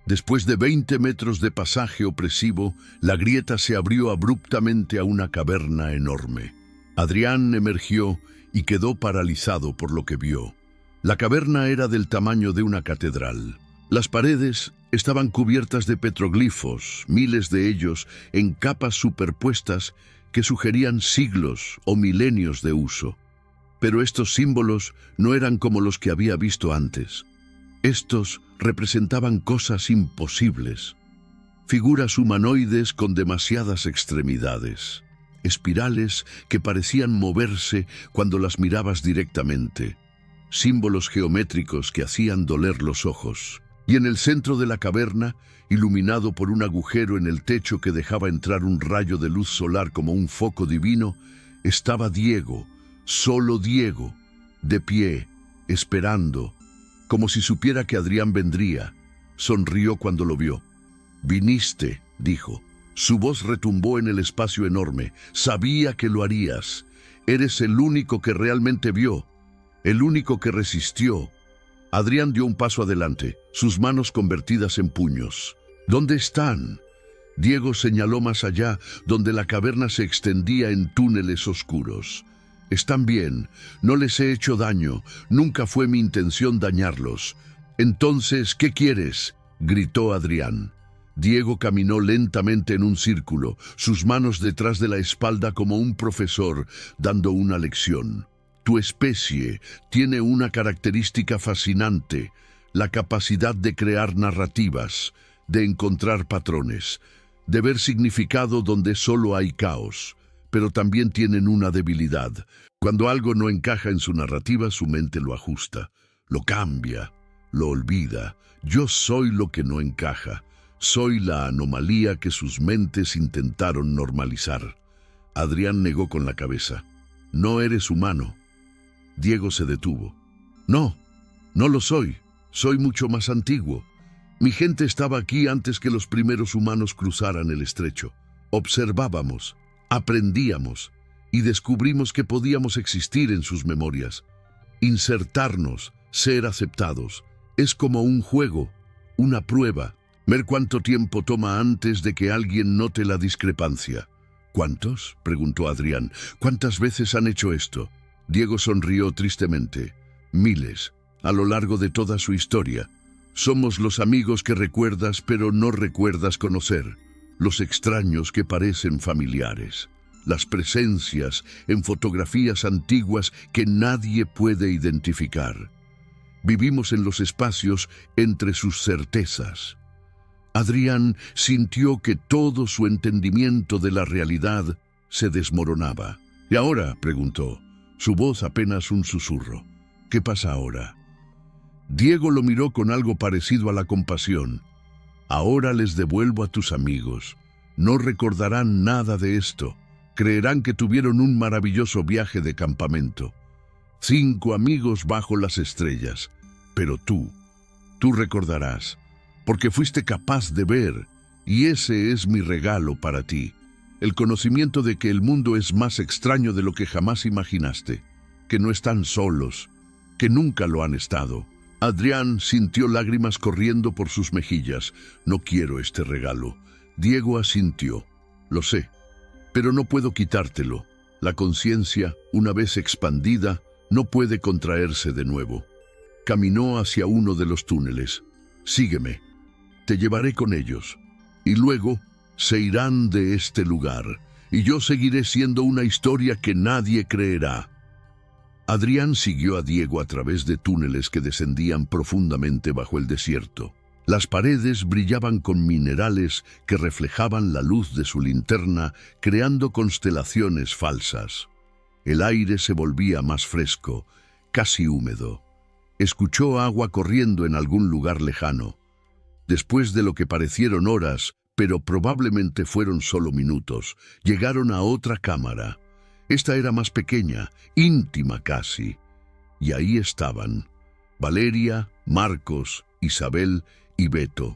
Después de 20 metros de pasaje opresivo, la grieta se abrió abruptamente a una caverna enorme. Adrián emergió y quedó paralizado por lo que vio. La caverna era del tamaño de una catedral. Las paredes estaban cubiertas de petroglifos, miles de ellos en capas superpuestas que sugerían siglos o milenios de uso. Pero estos símbolos no eran como los que había visto antes. Estos representaban cosas imposibles. Figuras humanoides con demasiadas extremidades. Espirales que parecían moverse cuando las mirabas directamente. Símbolos geométricos que hacían doler los ojos. Y en el centro de la caverna, iluminado por un agujero en el techo que dejaba entrar un rayo de luz solar como un foco divino, estaba Diego, solo Diego, de pie, esperando, como si supiera que Adrián vendría. Sonrió cuando lo vio. «Viniste», dijo. Su voz retumbó en el espacio enorme. «Sabía que lo harías. Eres el único que realmente vio, el único que resistió». Adrián dio un paso adelante, sus manos convertidas en puños. «¿Dónde están?». Diego señaló más allá, donde la caverna se extendía en túneles oscuros. «Están bien, no les he hecho daño, nunca fue mi intención dañarlos». «Entonces, ¿qué quieres?», gritó Adrián. Diego caminó lentamente en un círculo, sus manos detrás de la espalda como un profesor, dando una lección. «Tu especie tiene una característica fascinante, la capacidad de crear narrativas, de encontrar patrones, de ver significado donde solo hay caos. Pero también tienen una debilidad. Cuando algo no encaja en su narrativa, su mente lo ajusta, lo cambia, lo olvida. Yo soy lo que no encaja. Soy la anomalía que sus mentes intentaron normalizar. Adrián negó con la cabeza. No eres humano. Diego se detuvo. No, no lo soy. Soy mucho más antiguo. Mi gente estaba aquí antes que los primeros humanos cruzaran el estrecho. Observábamos, aprendíamos y descubrimos que podíamos existir en sus memorias. Insertarnos, ser aceptados, es como un juego, una prueba. Ver cuánto tiempo toma antes de que alguien note la discrepancia. ¿Cuántos?, preguntó Adrián. ¿Cuántas veces han hecho esto? Diego sonrió tristemente. Miles, a lo largo de toda su historia. Somos los amigos que recuerdas pero no recuerdas conocer, los extraños que parecen familiares, las presencias en fotografías antiguas que nadie puede identificar. Vivimos en los espacios entre sus certezas. Adrián sintió que todo su entendimiento de la realidad se desmoronaba. ¿Y ahora?, preguntó, su voz apenas un susurro. ¿Qué pasa ahora? Diego lo miró con algo parecido a la compasión. Ahora les devuelvo a tus amigos. No recordarán nada de esto. Creerán que tuvieron un maravilloso viaje de campamento. 5 amigos bajo las estrellas. Pero tú recordarás, porque fuiste capaz de ver, y ese es mi regalo para ti. El conocimiento de que el mundo es más extraño de lo que jamás imaginaste, que no están solos, que nunca lo han estado. Adrián sintió lágrimas corriendo por sus mejillas. No quiero este regalo. Diego asintió. Lo sé, pero no puedo quitártelo. La conciencia, una vez expandida, no puede contraerse de nuevo. Caminó hacia uno de los túneles. Sígueme. Te llevaré con ellos. Y luego se irán de este lugar. Y yo seguiré siendo una historia que nadie creerá. Adrián siguió a Diego a través de túneles que descendían profundamente bajo el desierto. Las paredes brillaban con minerales que reflejaban la luz de su linterna, creando constelaciones falsas. El aire se volvía más fresco, casi húmedo. Escuchó agua corriendo en algún lugar lejano. Después de lo que parecieron horas, pero probablemente fueron solo minutos, llegaron a otra cámara. Esta era más pequeña, íntima casi. Y ahí estaban Valeria, Marcos, Isabel y Beto,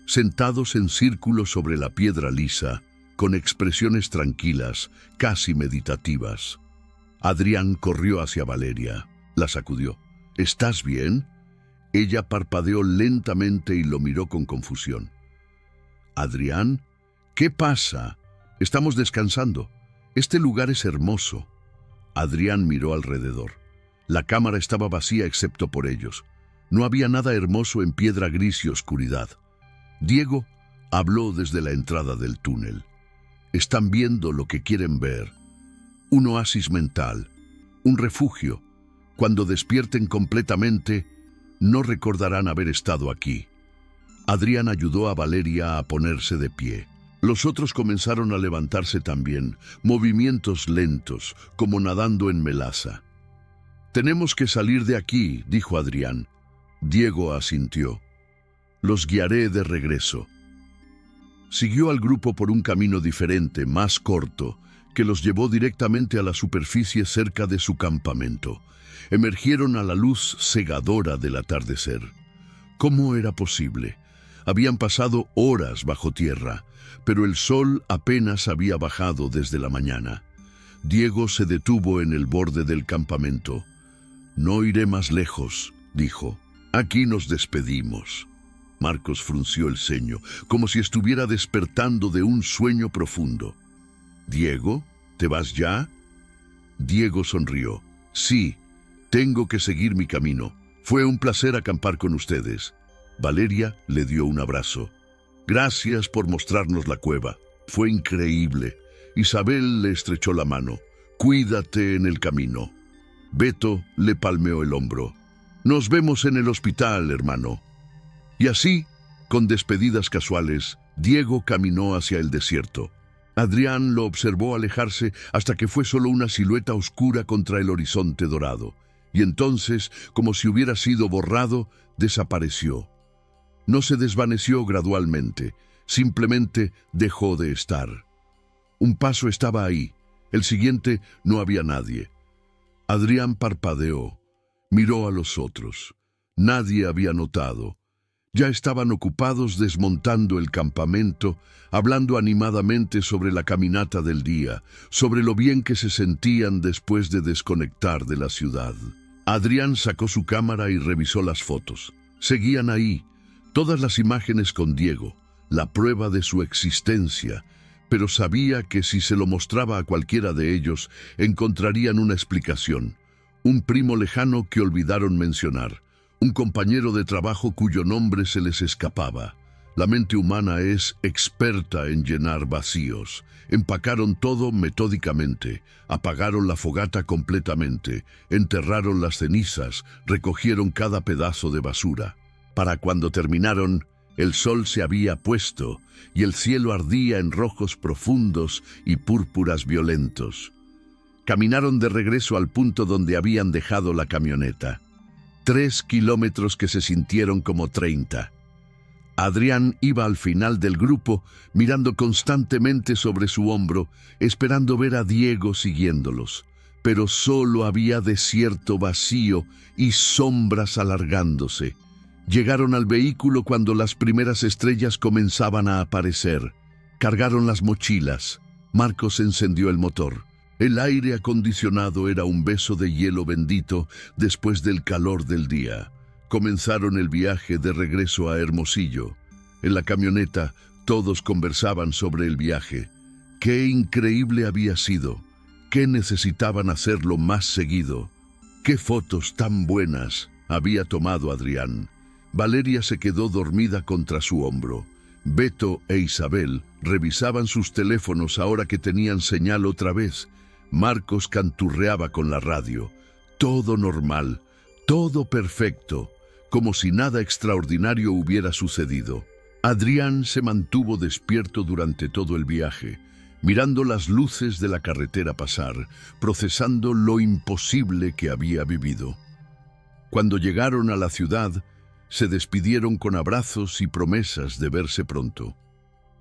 sentados en círculo sobre la piedra lisa, con expresiones tranquilas, casi meditativas. Adrián corrió hacia Valeria. La sacudió. ¿Estás bien? Ella parpadeó lentamente y lo miró con confusión. Adrián, ¿qué pasa? Estamos descansando. Este lugar es hermoso. Adrián miró alrededor. La cámara estaba vacía excepto por ellos. No había nada hermoso en piedra gris y oscuridad. Diego habló desde la entrada del túnel. Están viendo lo que quieren ver. Un oasis mental, un refugio. Cuando despierten completamente, no recordarán haber estado aquí. Adrián ayudó a Valeria a ponerse de pie. Los otros comenzaron a levantarse también, movimientos lentos, como nadando en melaza. «Tenemos que salir de aquí», dijo Adrián. Diego asintió. «Los guiaré de regreso». Siguió al grupo por un camino diferente, más corto, que los llevó directamente a la superficie cerca de su campamento. Emergieron a la luz cegadora del atardecer. ¿Cómo era posible? Habían pasado horas bajo tierra, pero el sol apenas había bajado desde la mañana. Diego se detuvo en el borde del campamento. «No iré más lejos», dijo. «Aquí nos despedimos». Marcos frunció el ceño, como si estuviera despertando de un sueño profundo. «¿Diego? ¿Te vas ya?» Diego sonrió. «Sí, tengo que seguir mi camino. Fue un placer acampar con ustedes». Valeria le dio un abrazo. «Gracias por mostrarnos la cueva. Fue increíble». Isabel le estrechó la mano. «Cuídate en el camino». Beto le palmeó el hombro. «Nos vemos en el hospital, hermano». Y así, con despedidas casuales, Diego caminó hacia el desierto. Adrián lo observó alejarse hasta que fue solo una silueta oscura contra el horizonte dorado, y entonces, como si hubiera sido borrado, desapareció. No se desvaneció gradualmente, simplemente dejó de estar. Un paso estaba ahí, el siguiente no había nadie. Adrián parpadeó, miró a los otros. Nadie había notado. Ya estaban ocupados desmontando el campamento, hablando animadamente sobre la caminata del día, sobre lo bien que se sentían después de desconectar de la ciudad. Adrián sacó su cámara y revisó las fotos. Seguían ahí, todas las imágenes con Diego, la prueba de su existencia, pero sabía que si se lo mostraba a cualquiera de ellos, encontrarían una explicación. Un primo lejano que olvidaron mencionar, un compañero de trabajo cuyo nombre se les escapaba. La mente humana es experta en llenar vacíos. Empacaron todo metódicamente, apagaron la fogata completamente, enterraron las cenizas, recogieron cada pedazo de basura. Para cuando terminaron, el sol se había puesto y el cielo ardía en rojos profundos y púrpuras violentos. Caminaron de regreso al punto donde habían dejado la camioneta. 3 kilómetros que se sintieron como 30. Adrián iba al final del grupo, mirando constantemente sobre su hombro, esperando ver a Diego siguiéndolos. Pero solo había desierto vacío y sombras alargándose. Llegaron al vehículo cuando las primeras estrellas comenzaban a aparecer. Cargaron las mochilas. Marcos encendió el motor. El aire acondicionado era un beso de hielo bendito después del calor del día. Comenzaron el viaje de regreso a Hermosillo. En la camioneta, todos conversaban sobre el viaje. ¡Qué increíble había sido! ¿Qué necesitaban hacerlo más seguido? ¡Qué fotos tan buenas había tomado Adrián! Valeria se quedó dormida contra su hombro. Beto e Isabel revisaban sus teléfonos ahora que tenían señal otra vez. Marcos canturreaba con la radio. Todo normal, todo perfecto, como si nada extraordinario hubiera sucedido. Adrián se mantuvo despierto durante todo el viaje, mirando las luces de la carretera pasar, procesando lo imposible que había vivido. Cuando llegaron a la ciudad, se despidieron con abrazos y promesas de verse pronto.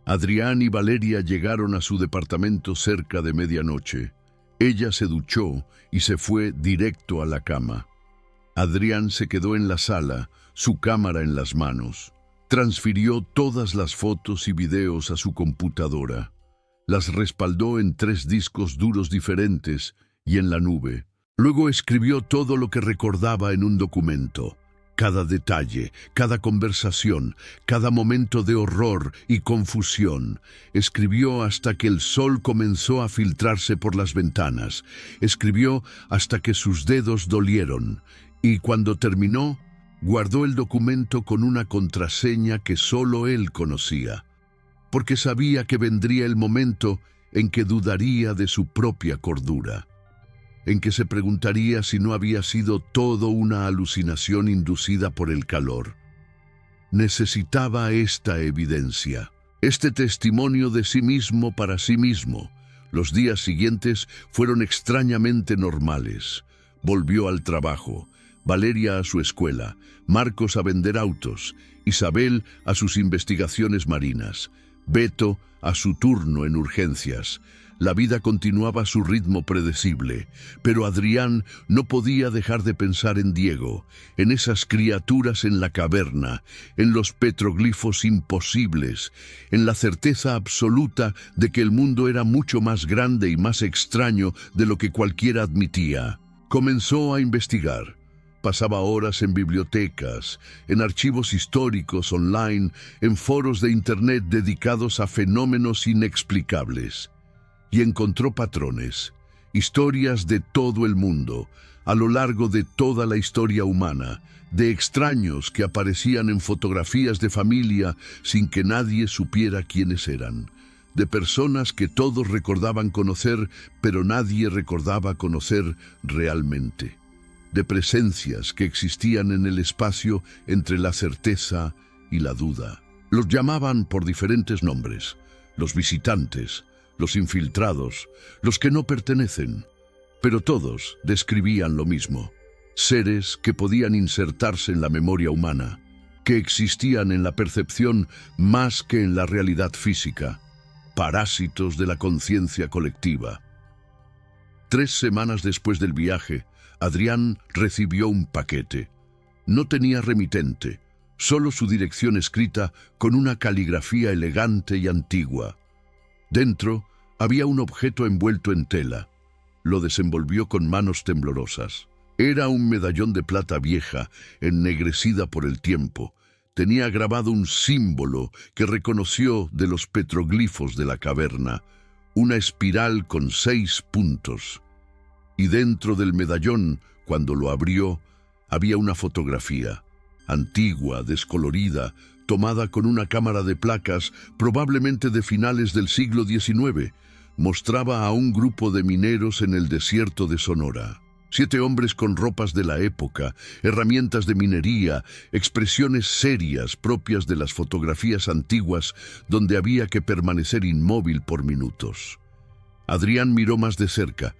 Adrián y Valeria llegaron a su departamento cerca de medianoche. Ella se duchó y se fue directo a la cama. Adrián se quedó en la sala, su cámara en las manos. Transfirió todas las fotos y videos a su computadora. Las respaldó en 3 discos duros diferentes y en la nube. Luego escribió todo lo que recordaba en un documento. Cada detalle, cada conversación, cada momento de horror y confusión. Escribió hasta que el sol comenzó a filtrarse por las ventanas. Escribió hasta que sus dedos dolieron. Y cuando terminó, guardó el documento con una contraseña que solo él conocía, porque sabía que vendría el momento en que dudaría de su propia cordura, en que se preguntaría si no había sido todo una alucinación inducida por el calor. Necesitaba esta evidencia, este testimonio de sí mismo para sí mismo. Los días siguientes fueron extrañamente normales. Volvió al trabajo, Valeria a su escuela, Marcos a vender autos, Isabel a sus investigaciones marinas, Beto a su turno en urgencias. La vida continuaba a su ritmo predecible, pero Adrián no podía dejar de pensar en Diego, en esas criaturas en la caverna, en los petroglifos imposibles, en la certeza absoluta de que el mundo era mucho más grande y más extraño de lo que cualquiera admitía. Comenzó a investigar. Pasaba horas en bibliotecas, en archivos históricos online, en foros de internet dedicados a fenómenos inexplicables. Y encontró patrones, historias de todo el mundo, a lo largo de toda la historia humana, de extraños que aparecían en fotografías de familia sin que nadie supiera quiénes eran, de personas que todos recordaban conocer, pero nadie recordaba conocer realmente, de presencias que existían en el espacio entre la certeza y la duda. Los llamaban por diferentes nombres: los visitantes, los infiltrados, los que no pertenecen. Pero todos describían lo mismo: seres que podían insertarse en la memoria humana, que existían en la percepción más que en la realidad física, parásitos de la conciencia colectiva. 3 semanas después del viaje, Adrián recibió un paquete. No tenía remitente, solo su dirección escrita con una caligrafía elegante y antigua. Dentro había un objeto envuelto en tela. Lo desenvolvió con manos temblorosas. Era un medallón de plata vieja, ennegrecida por el tiempo. Tenía grabado un símbolo que reconoció de los petroglifos de la caverna, una espiral con 6 puntos. Y dentro del medallón, cuando lo abrió, había una fotografía, antigua, descolorida, tomada con una cámara de placas, probablemente de finales del siglo XIX. Mostraba a un grupo de mineros en el desierto de Sonora. 7 hombres con ropas de la época, herramientas de minería, expresiones serias propias de las fotografías antiguas donde había que permanecer inmóvil por minutos. Adrián miró más de cerca.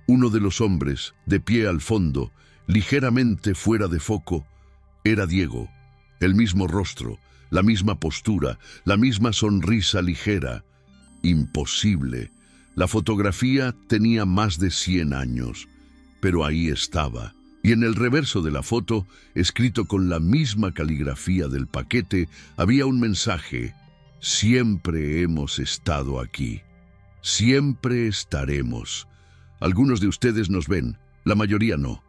Uno de los hombres, de pie al fondo, ligeramente fuera de foco, era Diego. El mismo rostro, la misma postura, la misma sonrisa ligera. Imposible. La fotografía tenía más de 100 años. Pero ahí estaba, y en el reverso de la foto, escrito con la misma caligrafía del paquete, había un mensaje: siempre hemos estado aquí. Siempre estaremos. Algunos de ustedes nos ven, la mayoría no.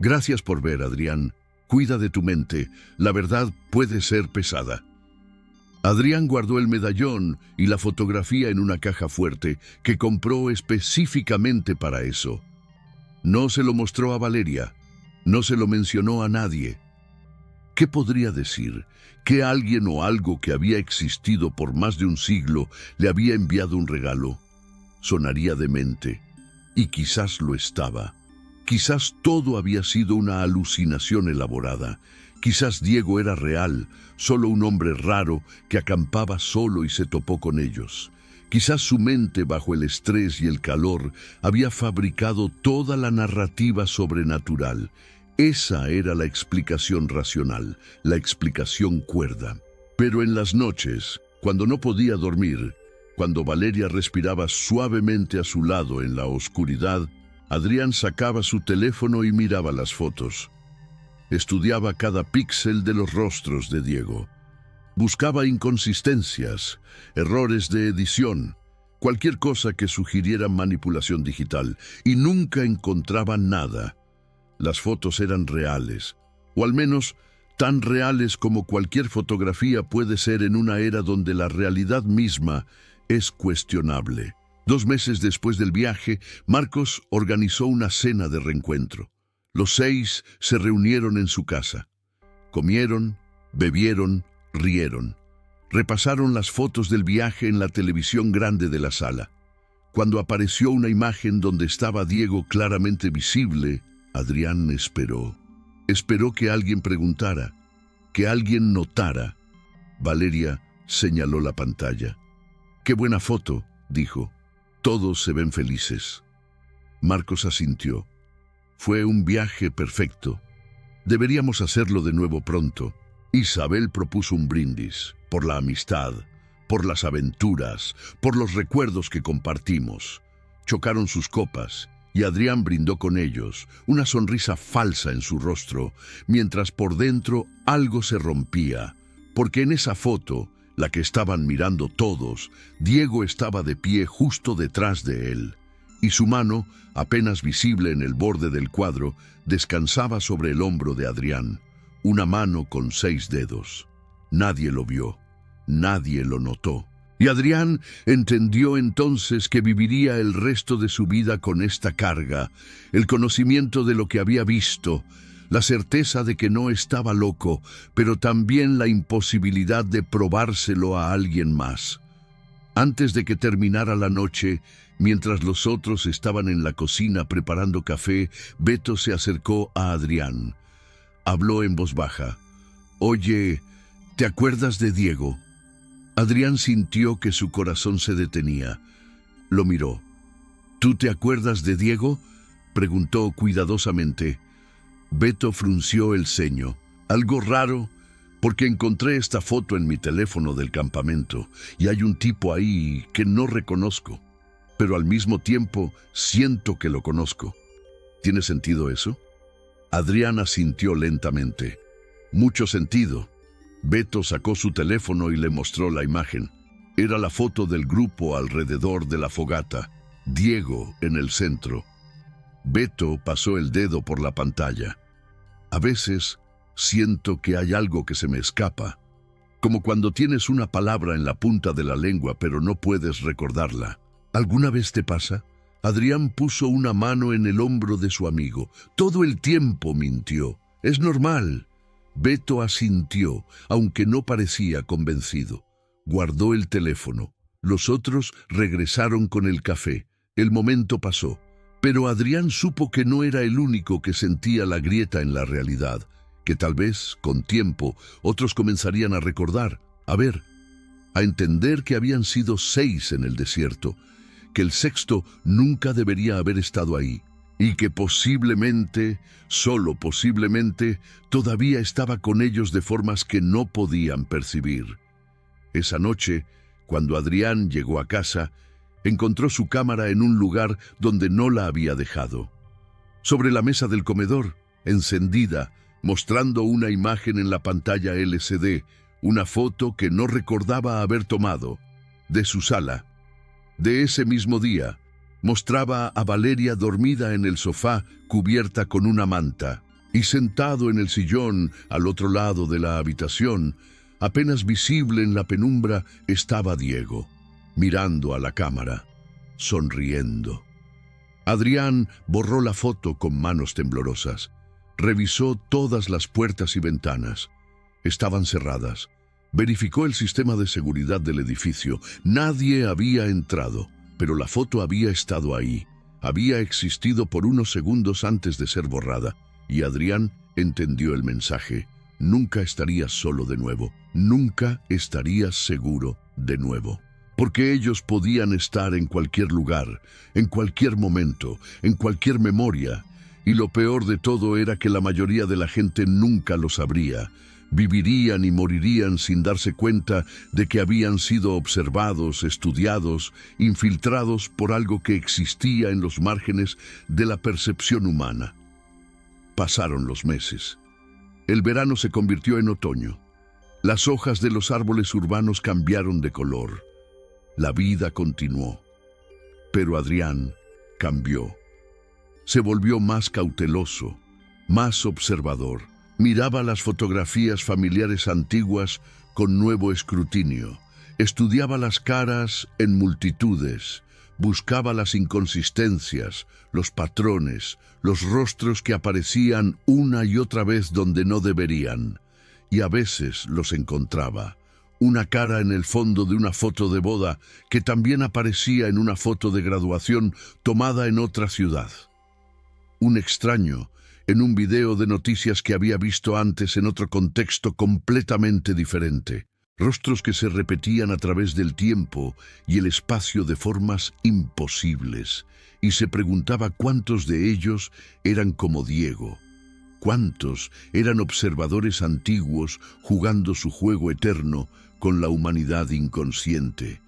Gracias por ver, Adrián. Cuida de tu mente, la verdad puede ser pesada. Adrián guardó el medallón y la fotografía en una caja fuerte que compró específicamente para eso. No se lo mostró a Valeria, no se lo mencionó a nadie. ¿Qué podría decir? ¿Que alguien o algo que había existido por más de un siglo le había enviado un regalo? Sonaría demente, y quizás lo estaba. Quizás todo había sido una alucinación elaborada. Quizás Diego era real, solo un hombre raro que acampaba solo y se topó con ellos. Quizás su mente, bajo el estrés y el calor, había fabricado toda la narrativa sobrenatural. Esa era la explicación racional, la explicación cuerda. Pero en las noches, cuando no podía dormir, cuando Valeria respiraba suavemente a su lado en la oscuridad, Adrián sacaba su teléfono y miraba las fotos. Estudiaba cada píxel de los rostros de Diego. Buscaba inconsistencias, errores de edición, cualquier cosa que sugiriera manipulación digital, y nunca encontraba nada. Las fotos eran reales, o al menos tan reales como cualquier fotografía puede ser en una era donde la realidad misma es cuestionable. 2 meses después del viaje, Marcos organizó una cena de reencuentro. Los 6 se reunieron en su casa. Comieron, bebieron, rieron. Repasaron las fotos del viaje en la televisión grande de la sala. Cuando apareció una imagen donde estaba Diego claramente visible, Adrián esperó. Esperó que alguien preguntara, que alguien notara. Valeria señaló la pantalla. «Qué buena foto», dijo. «Todos se ven felices». Marcos asintió. «Fue un viaje perfecto. Deberíamos hacerlo de nuevo pronto». Isabel propuso un brindis, por la amistad, por las aventuras, por los recuerdos que compartimos. Chocaron sus copas y Adrián brindó con ellos, una sonrisa falsa en su rostro, mientras por dentro algo se rompía, porque en esa foto, la que estaban mirando todos, Diego estaba de pie justo detrás de él, y su mano, apenas visible en el borde del cuadro, descansaba sobre el hombro de Adrián. Una mano con 6 dedos. Nadie lo vio, nadie lo notó. Y Adrián entendió entonces que viviría el resto de su vida con esta carga, el conocimiento de lo que había visto, la certeza de que no estaba loco, pero también la imposibilidad de probárselo a alguien más. Antes de que terminara la noche, mientras los otros estaban en la cocina preparando café, Beto se acercó a Adrián. Habló en voz baja. «Oye, ¿te acuerdas de Diego?» Adrián sintió que su corazón se detenía. Lo miró. ¿Tú te acuerdas de Diego?, preguntó cuidadosamente. Beto frunció el ceño. Algo raro, porque encontré esta foto en mi teléfono del campamento y hay un tipo ahí que no reconozco, pero al mismo tiempo siento que lo conozco. ¿Tiene sentido eso? Adrián asintió lentamente. Mucho sentido. Beto sacó su teléfono y le mostró la imagen. Era la foto del grupo alrededor de la fogata, Diego en el centro. Beto pasó el dedo por la pantalla. A veces siento que hay algo que se me escapa, como cuando tienes una palabra en la punta de la lengua pero no puedes recordarla. ¿Alguna vez te pasa? Adrián puso una mano en el hombro de su amigo. Todo el tiempo mintió. Es normal. Beto asintió, aunque no parecía convencido. Guardó el teléfono. Los otros regresaron con el café. El momento pasó, pero Adrián supo que no era el único que sentía la grieta en la realidad, que tal vez, con tiempo, otros comenzarían a recordar, a entender que habían sido 6 en el desierto, que el sexto nunca debería haber estado ahí, y que posiblemente, solo posiblemente, todavía estaba con ellos de formas que no podían percibir. Esa noche, cuando Adrián llegó a casa, encontró su cámara en un lugar donde no la había dejado. Sobre la mesa del comedor, encendida, mostrando una imagen en la pantalla LCD, una foto que no recordaba haber tomado, de su sala. De ese mismo día, mostraba a Valeria dormida en el sofá cubierta con una manta, y sentado en el sillón al otro lado de la habitación, apenas visible en la penumbra, estaba Diego, mirando a la cámara, sonriendo. Adrián borró la foto con manos temblorosas. Revisó todas las puertas y ventanas. Estaban cerradas. Verificó el sistema de seguridad del edificio. Nadie había entrado, pero la foto había estado ahí. Había existido por unos segundos antes de ser borrada, y Adrián entendió el mensaje. Nunca estarías solo de nuevo. Nunca estarías seguro de nuevo. Porque ellos podían estar en cualquier lugar, en cualquier momento, en cualquier memoria. Y lo peor de todo era que la mayoría de la gente nunca lo sabría. Vivirían y morirían sin darse cuenta de que habían sido observados, estudiados, infiltrados por algo que existía en los márgenes de la percepción humana. Pasaron los meses. El verano se convirtió en otoño. Las hojas de los árboles urbanos cambiaron de color. La vida continuó. Pero Adrián cambió. Se volvió más cauteloso, más observador. Miraba las fotografías familiares antiguas con nuevo escrutinio. Estudiaba las caras en multitudes. Buscaba las inconsistencias, los patrones, los rostros que aparecían una y otra vez donde no deberían. Y a veces los encontraba. Una cara en el fondo de una foto de boda que también aparecía en una foto de graduación tomada en otra ciudad. Un extraño en un video de noticias que había visto antes en otro contexto completamente diferente. Rostros que se repetían a través del tiempo y el espacio de formas imposibles, y se preguntaba cuántos de ellos eran como Diego, cuántos eran observadores antiguos jugando su juego eterno con la humanidad inconsciente.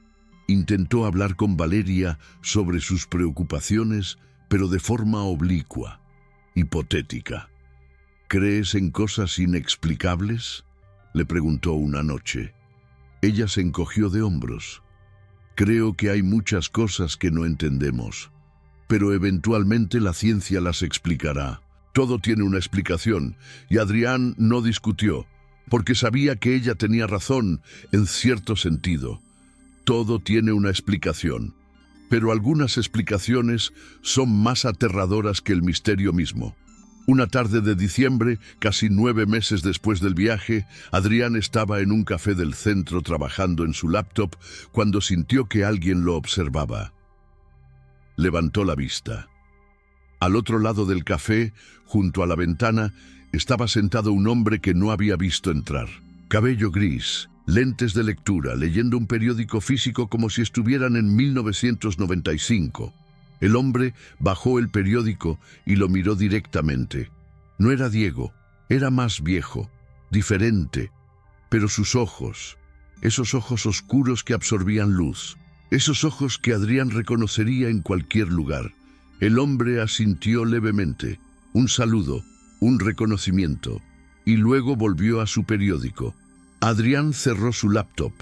Intentó hablar con Valeria sobre sus preocupaciones, pero de forma oblicua, hipotética. ¿Crees en cosas inexplicables?, le preguntó una noche. Ella se encogió de hombros. Creo que hay muchas cosas que no entendemos, pero eventualmente la ciencia las explicará. Todo tiene una explicación, y Adrián no discutió, porque sabía que ella tenía razón en cierto sentido. Todo tiene una explicación, pero algunas explicaciones son más aterradoras que el misterio mismo. Una tarde de diciembre, casi 9 meses después del viaje, Adrián estaba en un café del centro trabajando en su laptop cuando sintió que alguien lo observaba. Levantó la vista. Al otro lado del café, junto a la ventana, estaba sentado un hombre que no había visto entrar. Cabello gris, lentes de lectura, leyendo un periódico físico como si estuvieran en 1995. El hombre bajó el periódico y lo miró directamente. No era Diego, era más viejo, diferente, pero sus ojos, esos ojos oscuros que absorbían luz, esos ojos que Adrián reconocería en cualquier lugar. El hombre asintió levemente, un saludo, un reconocimiento, y luego volvió a su periódico. Adrián cerró su laptop,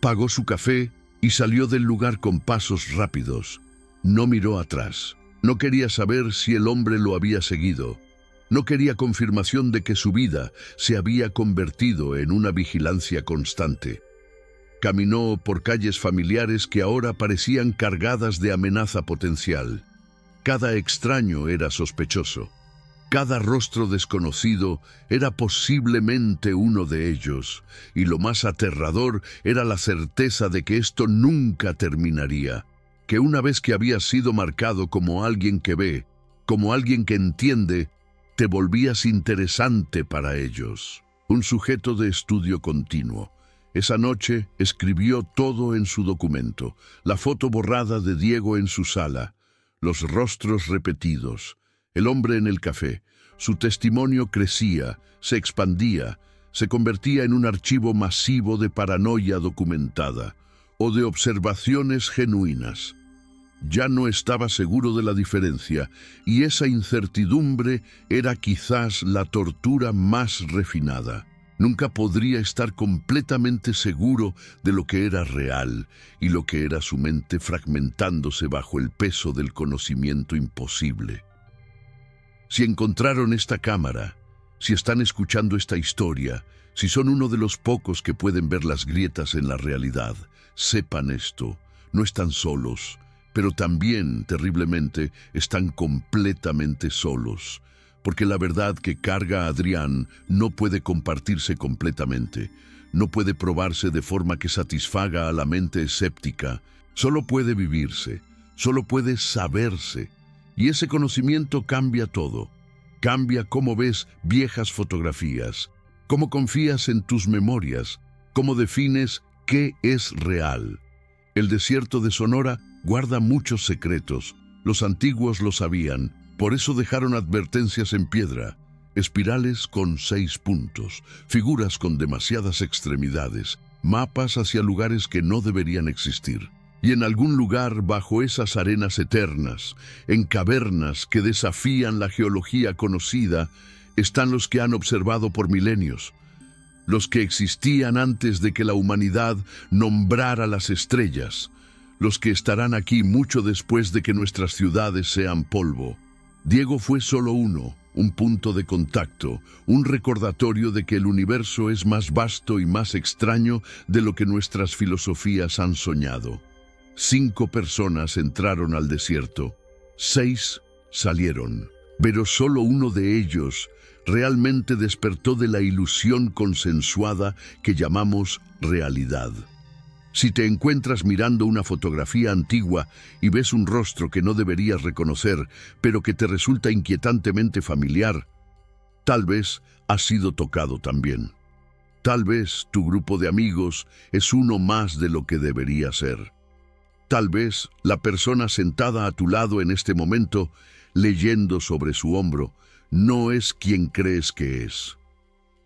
pagó su café y salió del lugar con pasos rápidos. No miró atrás. No quería saber si el hombre lo había seguido. No quería confirmación de que su vida se había convertido en una vigilancia constante. Caminó por calles familiares que ahora parecían cargadas de amenaza potencial. Cada extraño era sospechoso. Cada rostro desconocido era posiblemente uno de ellos, y lo más aterrador era la certeza de que esto nunca terminaría, que una vez que habías sido marcado como alguien que ve, como alguien que entiende, te volvías interesante para ellos. Un sujeto de estudio continuo. Esa noche escribió todo en su documento, la foto borrada de Diego en su sala, los rostros repetidos, el hombre en el café. Su testimonio crecía, se expandía, se convertía en un archivo masivo de paranoia documentada o de observaciones genuinas. Ya no estaba seguro de la diferencia, y esa incertidumbre era quizás la tortura más refinada. Nunca podría estar completamente seguro de lo que era real y lo que era su mente fragmentándose bajo el peso del conocimiento imposible. Si encontraron esta cámara, si están escuchando esta historia, si son uno de los pocos que pueden ver las grietas en la realidad, sepan esto, no están solos, pero también, terriblemente, están completamente solos, porque la verdad que carga a Adrián no puede compartirse completamente, no puede probarse de forma que satisfaga a la mente escéptica, solo puede vivirse, solo puede saberse. Y ese conocimiento cambia todo. Cambia cómo ves viejas fotografías, cómo confías en tus memorias, cómo defines qué es real. El desierto de Sonora guarda muchos secretos. Los antiguos lo sabían, por eso dejaron advertencias en piedra, espirales con 6 puntos, figuras con demasiadas extremidades, mapas hacia lugares que no deberían existir. Y en algún lugar bajo esas arenas eternas, en cavernas que desafían la geología conocida, están los que han observado por milenios, los que existían antes de que la humanidad nombrara las estrellas, los que estarán aquí mucho después de que nuestras ciudades sean polvo. Diego fue solo uno, un punto de contacto, un recordatorio de que el universo es más vasto y más extraño de lo que nuestras filosofías han soñado. 5 personas entraron al desierto, 6 salieron, pero solo uno de ellos realmente despertó de la ilusión consensuada que llamamos realidad. Si te encuentras mirando una fotografía antigua y ves un rostro que no deberías reconocer, pero que te resulta inquietantemente familiar, tal vez has sido tocado también. Tal vez tu grupo de amigos es uno más de lo que debería ser. Tal vez la persona sentada a tu lado en este momento, leyendo sobre su hombro, no es quien crees que es.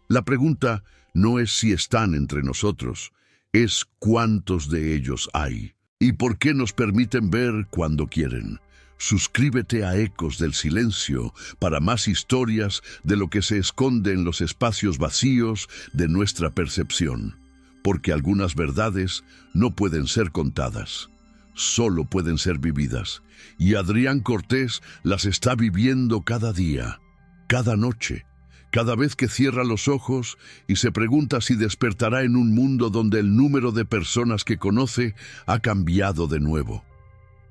La pregunta no es si están entre nosotros, es cuántos de ellos hay y por qué nos permiten ver cuando quieren. Suscríbete a Ecos del Silencio para más historias de lo que se esconde en los espacios vacíos de nuestra percepción, porque algunas verdades no pueden ser contadas. Solo pueden ser vividas, y Adrián Cortés las está viviendo cada día, cada noche, cada vez que cierra los ojos y se pregunta si despertará en un mundo donde el número de personas que conoce ha cambiado de nuevo,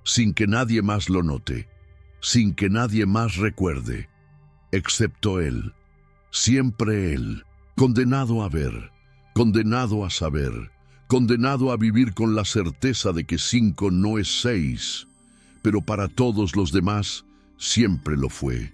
sin que nadie más lo note, sin que nadie más recuerde, excepto él, siempre él, condenado a ver, condenado a saber, condenado a vivir con la certeza de que 5 no es 6, pero para todos los demás siempre lo fue.